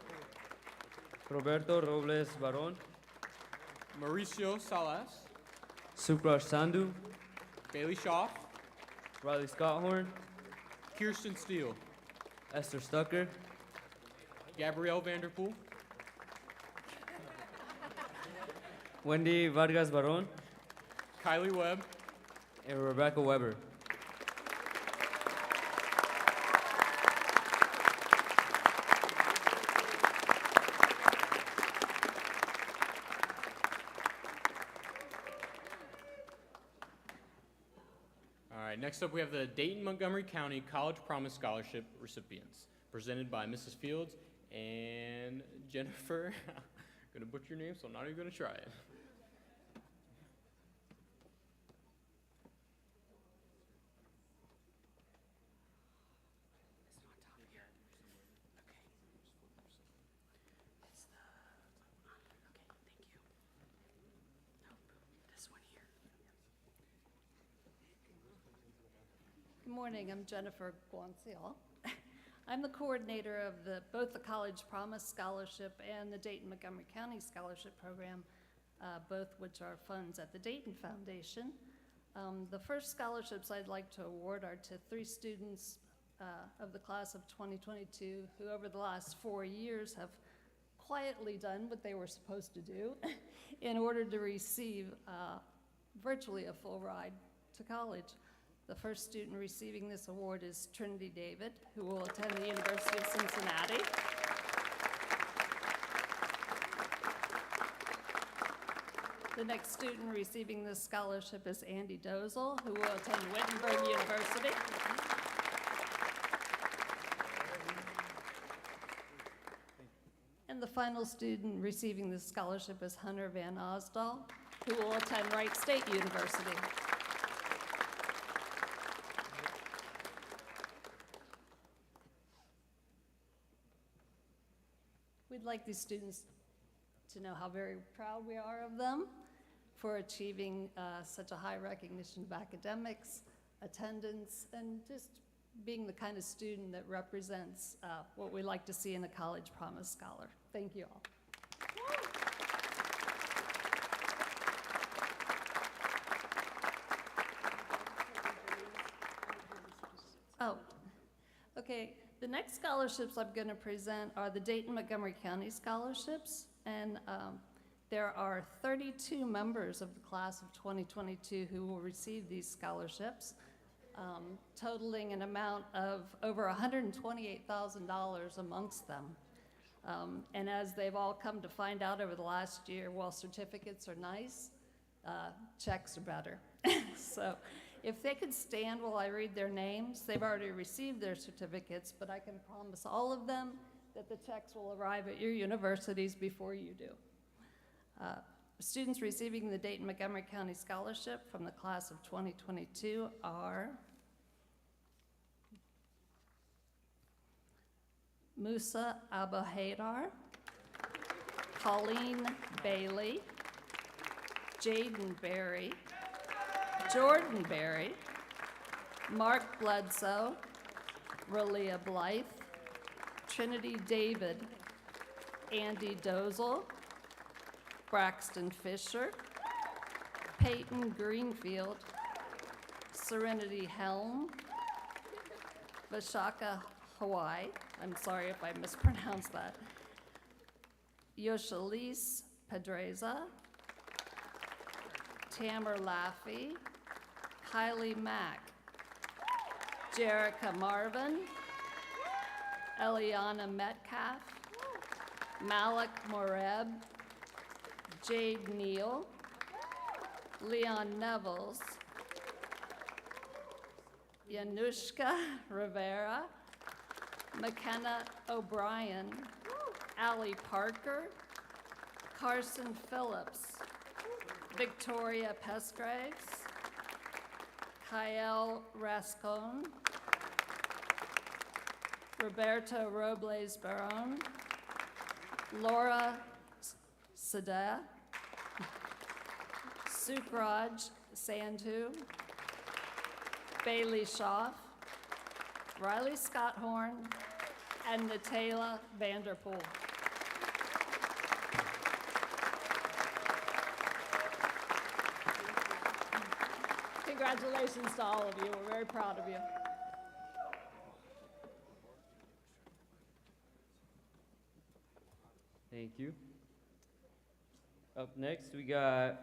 Roberto Robles Baron, Mauricio Salas, Sukraj Sandhu, Bailey Schaff, Riley Scotthorn, Kirsten Steele, Esther Stucker, Gabrielle Vanderpool, Wendy Vargas Baron, Kylie Webb, and Rebecca Weber. All right, next up we have the Dayton Montgomery County College Promise Scholarship recipients, presented by Mrs. Fields and Jennifer. I'm gonna butcher your name, so I'm not even gonna try it. Good morning, I'm Jennifer Guancial. I'm the coordinator of both the College Promise Scholarship and the Dayton Montgomery County Scholarship Program, both which are funds at the Dayton Foundation. The first scholarships I'd like to award are to 3 students of the class of 2022 who over the last 4 years have quietly done what they were supposed to do in order to receive virtually a full ride to college. The first student receiving this award is Trinity David, who will attend the University of Cincinnati. The next student receiving this scholarship is Andy Dozel, who will attend Wittenberg University. And the final student receiving this scholarship is Hunter Van Osdal, who will attend Wright State University. We'd like these students to know how very proud we are of them for achieving such a high recognition of academics, attendance, and just being the kind of student that represents what we like to see in a College Promise Scholar. Thank you all. Oh, okay. The next scholarships I'm going to present are the Dayton Montgomery County scholarships, and there are 32 members of the class of 2022 who will receive these scholarships, totaling an amount of over $128,000 amongst them. And as they've all come to find out over the last year, while certificates are nice, checks are better. So if they could stand while I read their names, they've already received their certificates, but I can promise all of them that the checks will arrive at your universities before you do. Students receiving the Dayton Montgomery County Scholarship from the class of 2022 are Musa Abuhaidar, Colleen Bailey, Jaden Berry, Jordan Berry, Mark Bledsoe, Relia Blythe, Trinity David, Andy Dozel, Braxton Fisher, Peyton Greenfield, Serenity Helm, Vashaka Hawaii, I'm sorry if I mispronounced that, Yoshalise Pedreza, Tamer Laffey, Kylie Mack, Jerica Marvin, Eliana Metcalf, Malik Moreb, Jade Neal, Leon Nevels, Yanushka Rivera, McKenna O'Brien, Allie Parker, Carson Phillips, Victoria Pesgraves, Kyle Rascon, Roberto Robles Barone, Laura Sada, Sukraj Sandhu, Bailey Schaff, Riley Scott Horn, and Natayla Vanderpool. Congratulations to all of you. We're very proud of you. Thank you. Up next, we got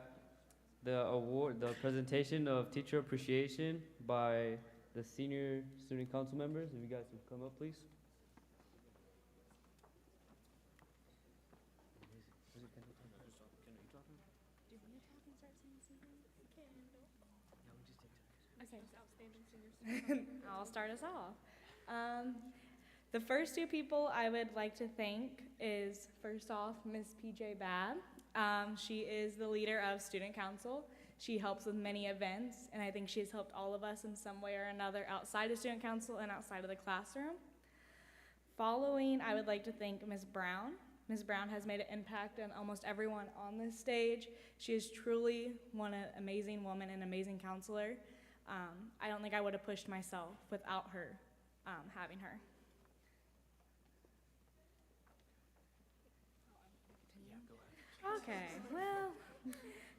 the award, the presentation of teacher appreciation by the senior student council members. If you guys would come up, please. I'll start us off. The first two people I would like to thank is, first off, Ms. PJ Babb. She is the leader of student council. She helps with many events, and I think she's helped all of us in some way or another outside of student council and outside of the classroom. Following, I would like to thank Ms. Brown. Ms. Brown has made an impact on almost everyone on this stage. She is truly an amazing woman and amazing counselor. I don't think I would have pushed myself without her having her. Okay, well,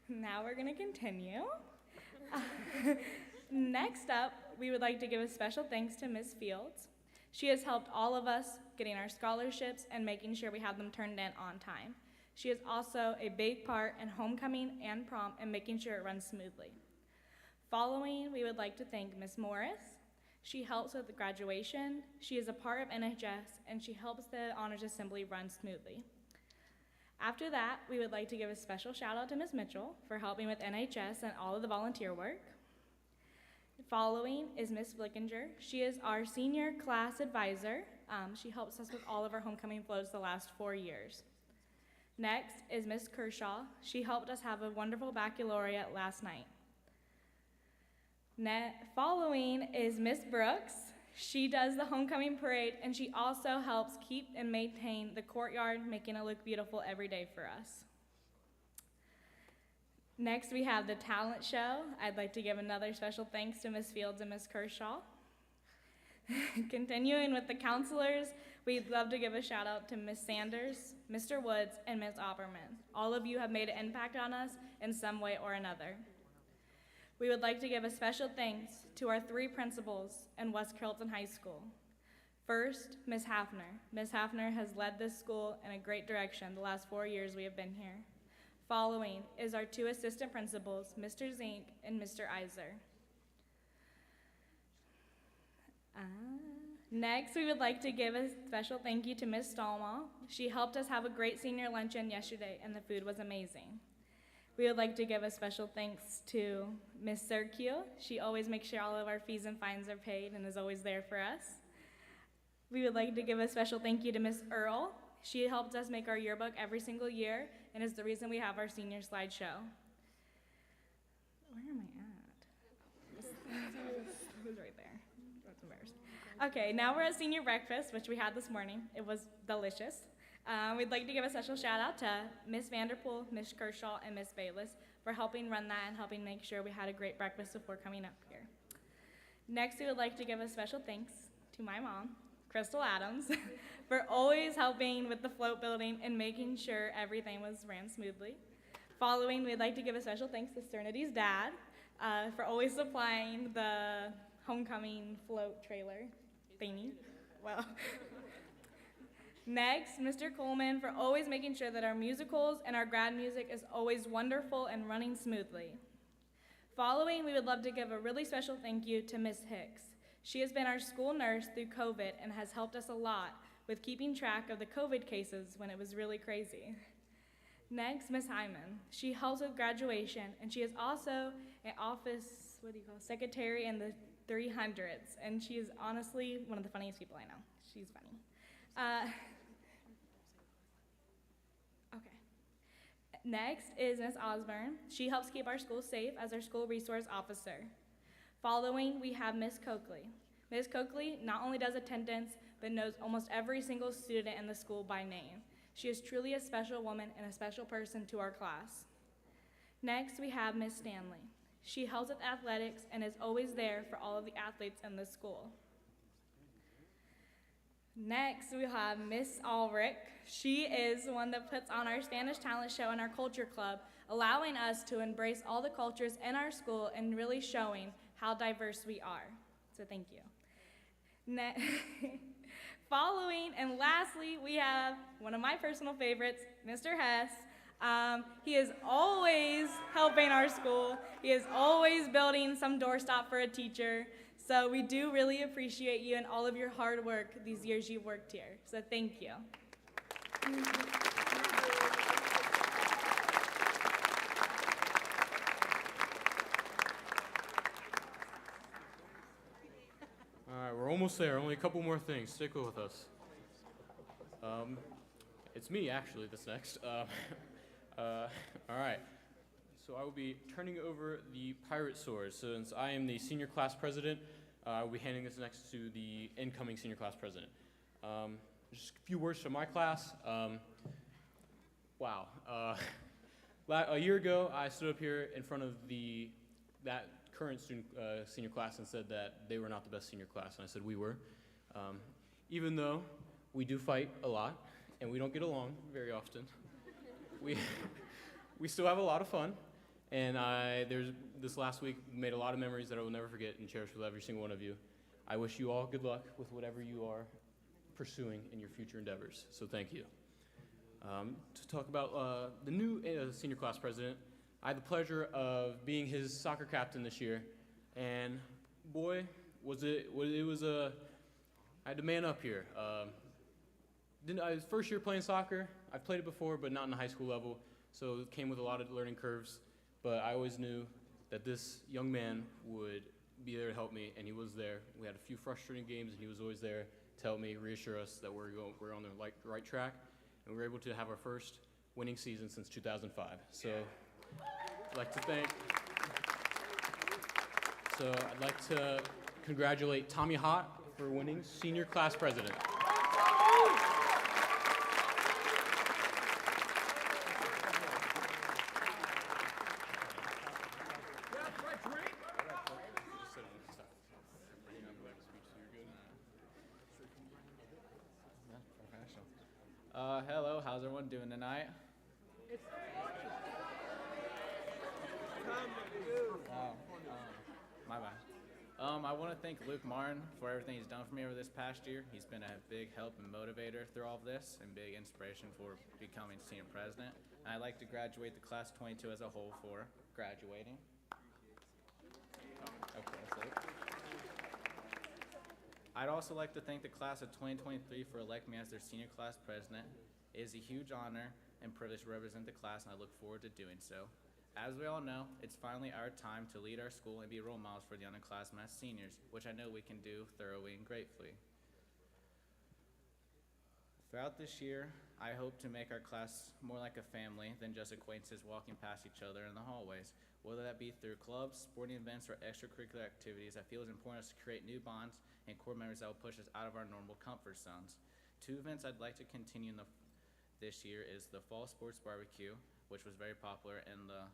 now we're gonna continue. Next up, we would like to give a special thanks to Ms. Fields. She has helped all of us getting our scholarships and making sure we have them turned in on time. She is also a big part in homecoming and prom and making sure it runs smoothly. Following, we would like to thank Ms. Morris. She helps with the graduation. She is a part of NHS, and she helps the Honors Assembly run smoothly. After that, we would like to give a special shout out to Ms. Mitchell for helping with NHS and all of the volunteer work. Following is Ms. Flickinger. She is our senior class advisor. She helps us with all of our homecoming floats the last 4 years. Next is Ms. Kershaw. She helped us have a wonderful baccalaureate last night. Following is Ms. Brooks. She does the homecoming parade, and she also helps keep and maintain the courtyard, making it look beautiful every day for us. Next, we have the talent show. I'd like to give another special thanks to Ms. Fields and Ms. Kershaw. Continuing with the counselors, we'd love to give a shout out to Ms. Sanders, Mr. Woods, and Ms. Opperman. All of you have made an impact on us in some way or another. We would like to give a special thanks to our 3 principals in West Carrollton High School. First, Ms. Hefner. Ms. Hefner has led this school in a great direction the last 4 years we have been here. Following is our 2 assistant principals, Mr. Zink and Mr. Iser. Next, we would like to give a special thank you to Ms. Stallma. She helped us have a great senior luncheon yesterday, and the food was amazing. We would like to give a special thanks to Ms. Sergio. She always makes sure all of our fees and fines are paid and is always there for us. We would like to give a special thank you to Ms. Earl. She helped us make our yearbook every single year and is the reason we have our senior slideshow. Where am I at? It was right there. That's embarrassing. Okay, now we're at senior breakfast, which we had this morning. It was delicious. We'd like to give a special shout out to Miss Vanderpool, Miss Kershaw, and Miss Bayless for helping run that and helping make sure we had a great breakfast before coming up here. Next, we would like to give a special thanks to my mom, Kendall Adams, for always helping with the float building and making sure everything was ran smoothly. Following, we'd like to give a special thanks to Serenity's dad for always supplying the homecoming float trailer thingy. Well, next, Mr. Coleman for always making sure that our musicals and our grad music is always wonderful and running smoothly. Following, we would love to give a really special thank you to Miss Hicks. She has been our school nurse through COVID and has helped us a lot with keeping track of the COVID cases when it was really crazy. Next, Miss Hyman. She helps with graduation, and she is also an office, secretary in the 300s, and she is honestly one of the funniest people I know. She's funny. Okay. Next is Miss Osborne. She helps keep our school safe as our school resource officer. Following, we have Miss Coakley. Miss Coakley not only does attendance, but knows almost every single student in the school by name. She is truly a special woman and a special person to our class. Next, we have Miss Stanley. She helps with athletics and is always there for all of the athletes in the school. Next, we have Miss Ulrich. She is the one that puts on our Spanish talent show and our culture club, allowing us to embrace all the cultures in our school and really showing how diverse we are. So thank you. Following and lastly, we have one of my personal favorites, Mr. Hess. He is always helping our school. He is always building some doorstop for a teacher. So we do really appreciate you and all of your hard work these years you've worked here. So thank you. All right, we're almost there. Only a couple more things. Stick with us. It's me, actually, that's next. All right. So I will be turning over the pirate sword. Since I am the senior class president, I will be handing this next to the incoming senior class president. Just a few words from my class. Wow. A year ago, I stood up here in front of that current senior class and said that they were not the best senior class, and I said we were. Even though we do fight a lot, and we don't get along very often, we still have a lot of fun, and this last week made a lot of memories that I will never forget and cherish with every single one of you. I wish you all good luck with whatever you are pursuing in your future endeavors, so thank you. To talk about the new senior class president, I had the pleasure of being his soccer captain this year, and boy, I had to man up here. First year playing soccer, I've played it before, but not in the high school level, so it came with a lot of learning curves, but I always knew that this young man would be there to help me, and he was there. We had a few frustrating games, and he was always there to help me, reassure us that we're on the right track, and we were able to have our first winning season since 2005. So I'd like to congratulate Tommy Hott for winning senior class president. Hello, how's everyone doing tonight? My bad. I want to thank Luke Martin for everything he's done for me over this past year. He's been a big help and motivator through all of this and big inspiration for becoming senior president. And I'd like to graduate the class 22 as a whole for graduating. I'd also like to thank the class of 2023 for electing me as their senior class president. It is a huge honor and privilege to represent the class, and I look forward to doing so. As we all know, it's finally our time to lead our school and be role models for the underclassmen as seniors, which I know we can do thoroughly and gratefully. Throughout this year, I hope to make our class more like a family than just acquaintances walking past each other in the hallways. Whether that be through clubs, sporting events, or extracurricular activities, I feel it's important for us to create new bonds and core memories that will push us out of our normal comfort zones. 2 events I'd like to continue this year is the Fall Sports Barbecue, which was very popular, and the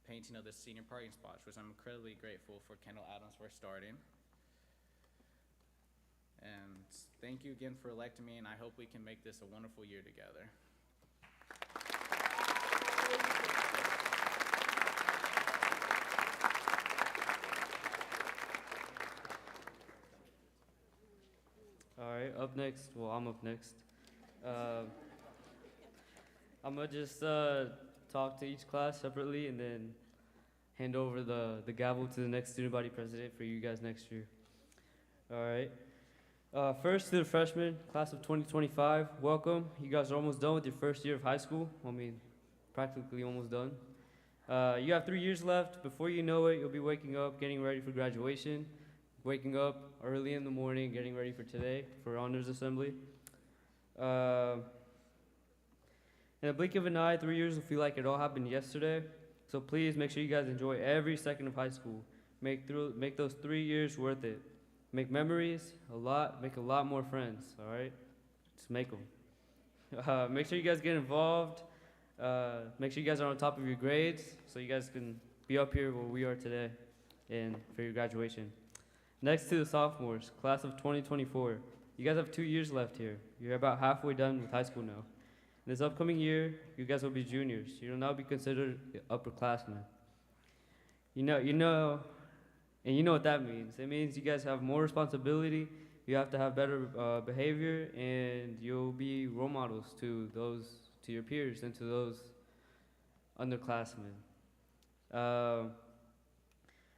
painting of the senior parking spots, which I'm incredibly grateful for Kendall Adams for starting. And thank you again for electing me, and I hope we can make this a wonderful year together. All right, up next, well, I'm up next. I'm gonna just talk to each class separately and then hand over the gavel to the next student body president for you guys next year. All right. First to the freshmen, class of 2025, welcome. You guys are almost done with your first year of high school. I mean, practically almost done. You have 3 years left. Before you know it, you'll be waking up, getting ready for graduation, waking up early in the morning, getting ready for today, for honors assembly. In a blink of an eye, 3 years will feel like it all happened yesterday. So please make sure you guys enjoy every second of high school. Make those 3 years worth it. Make memories, make a lot more friends, all right? Just make them. Make sure you guys get involved. Make sure you guys are on top of your grades so you guys can be up here where we are today and for your graduation. Next to the sophomores, class of 2024. You guys have 2 years left here. You're about halfway done with high school now. This upcoming year, you guys will be juniors. You will now be considered upperclassmen. You know what that means. It means you guys have more responsibility, you have to have better behavior, and you'll be role models to your peers and to those underclassmen.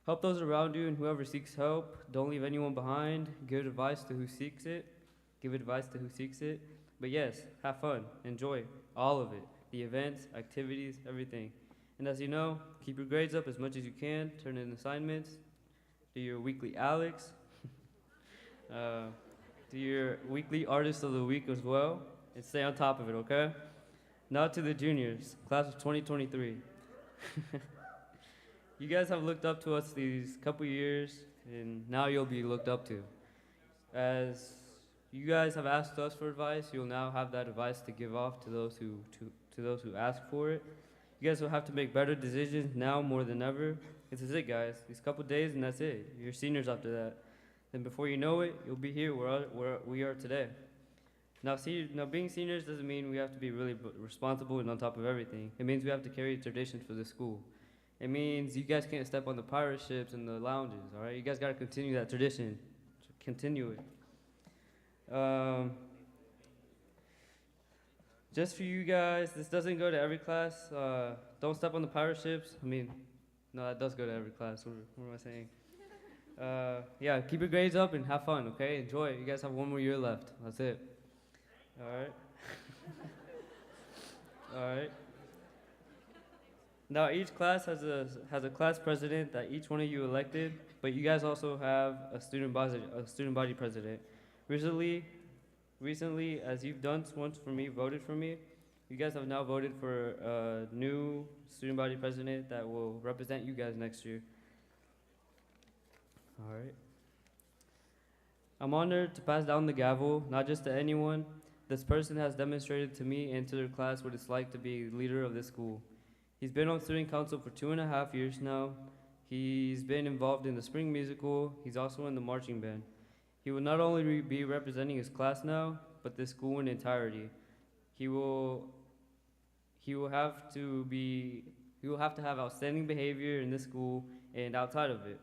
Help those around you and whoever seeks help. Don't leave anyone behind. Give advice to who seeks it. But yes, have fun, enjoy all of it. The events, activities, everything. And as you know, keep your grades up as much as you can, turn in assignments, do your weekly Alex, do your weekly Artist of the Week as well, and stay on top of it, okay? Now to the juniors, class of 2023. You guys have looked up to us these couple years, and now you'll be looked up to. As you guys have asked us for advice, you'll now have that advice to give off to those who ask for it. You guys will have to make better decisions now more than ever. This is it, guys. These couple days, and that's it. You're seniors after that. Then before you know it, you'll be here where we are today. Now, being seniors doesn't mean we have to be really responsible and on top of everything. It means we have to carry tradition for the school. It means you guys can't step on the pirate ships and the lounges, all right? You guys got to continue that tradition. Continue it. Just for you guys, this doesn't go to every class. Don't step on the pirate ships. I mean, no, that does go to every class. What am I saying? Yeah, keep your grades up and have fun, okay? Enjoy it. You guys have 1 more year left. That's it. All right. All right. Now, each class has a class president that each one of you elected, but you guys also have a student body president. Recently, as you've done once for me, voted for me, you guys have now voted for a new student body president that will represent you guys next year. All right. I'm honored to pass down the gavel, not just to anyone. This person has demonstrated to me and to their class what it's like to be leader of this school. He's been on student council for 2.5 years now. He's been involved in the spring musical. He's also in the marching band. He will not only be representing his class now, but this school in entirety. He will have to have outstanding behavior in this school and outside of it.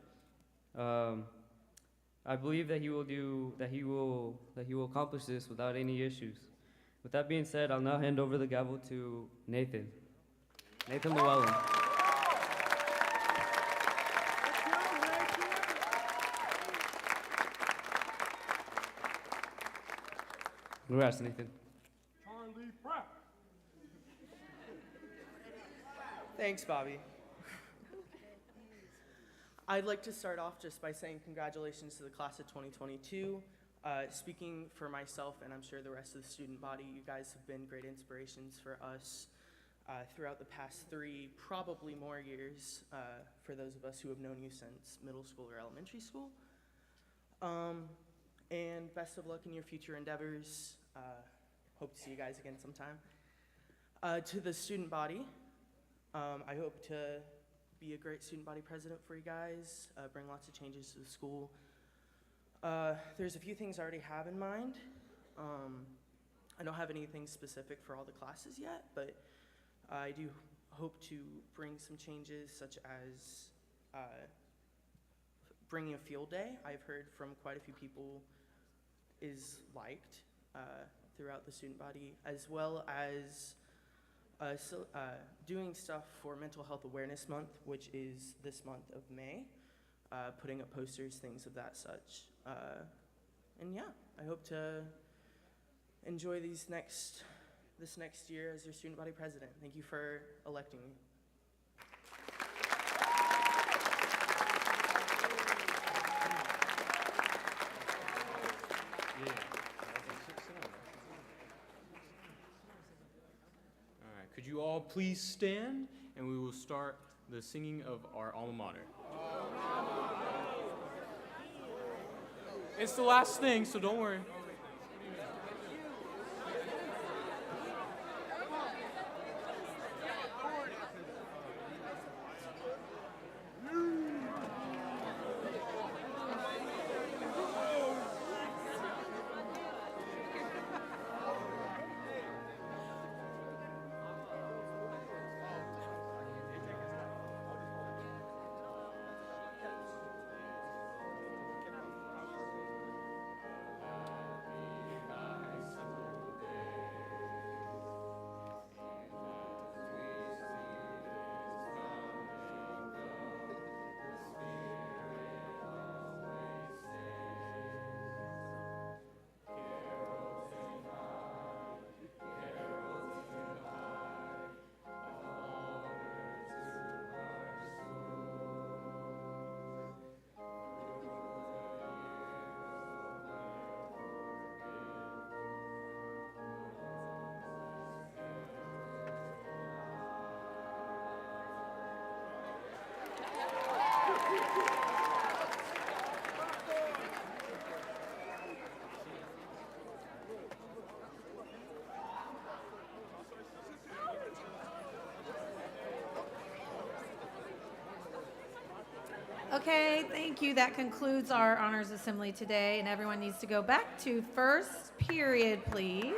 I believe that he will accomplish this without any issues. With that being said, I'll now hand over the gavel to Nathan Llewellyn. Congrats, Nathan. Thanks, Bobby. I'd like to start off just by saying congratulations to the class of 2022. Speaking for myself, and I'm sure the rest of the student body, you guys have been great inspirations for us. throughout the past 3, probably more years, for those of us who have known you since middle school or elementary school. And best of luck in your future endeavors. Hope to see you guys again sometime. To the student body, I hope to be a great student body president for you guys, bring lots of changes to the school. There's a few things I already have in mind. I don't have anything specific for all the classes yet, but I do hope to bring some changes, such as bringing a field day. I've heard from quite a few people is liked throughout the student body, as well as doing stuff for Mental Health Awareness Month, which is this month of May, putting up posters, things of that such. And yeah, I hope to enjoy this next year as your student body president. Thank you for electing me. All right, could you all please stand, and we will start the singing of our alma mater. It's the last thing, so don't worry. Okay, thank you. That concludes our honors assembly today, and everyone needs to go back to first period, please.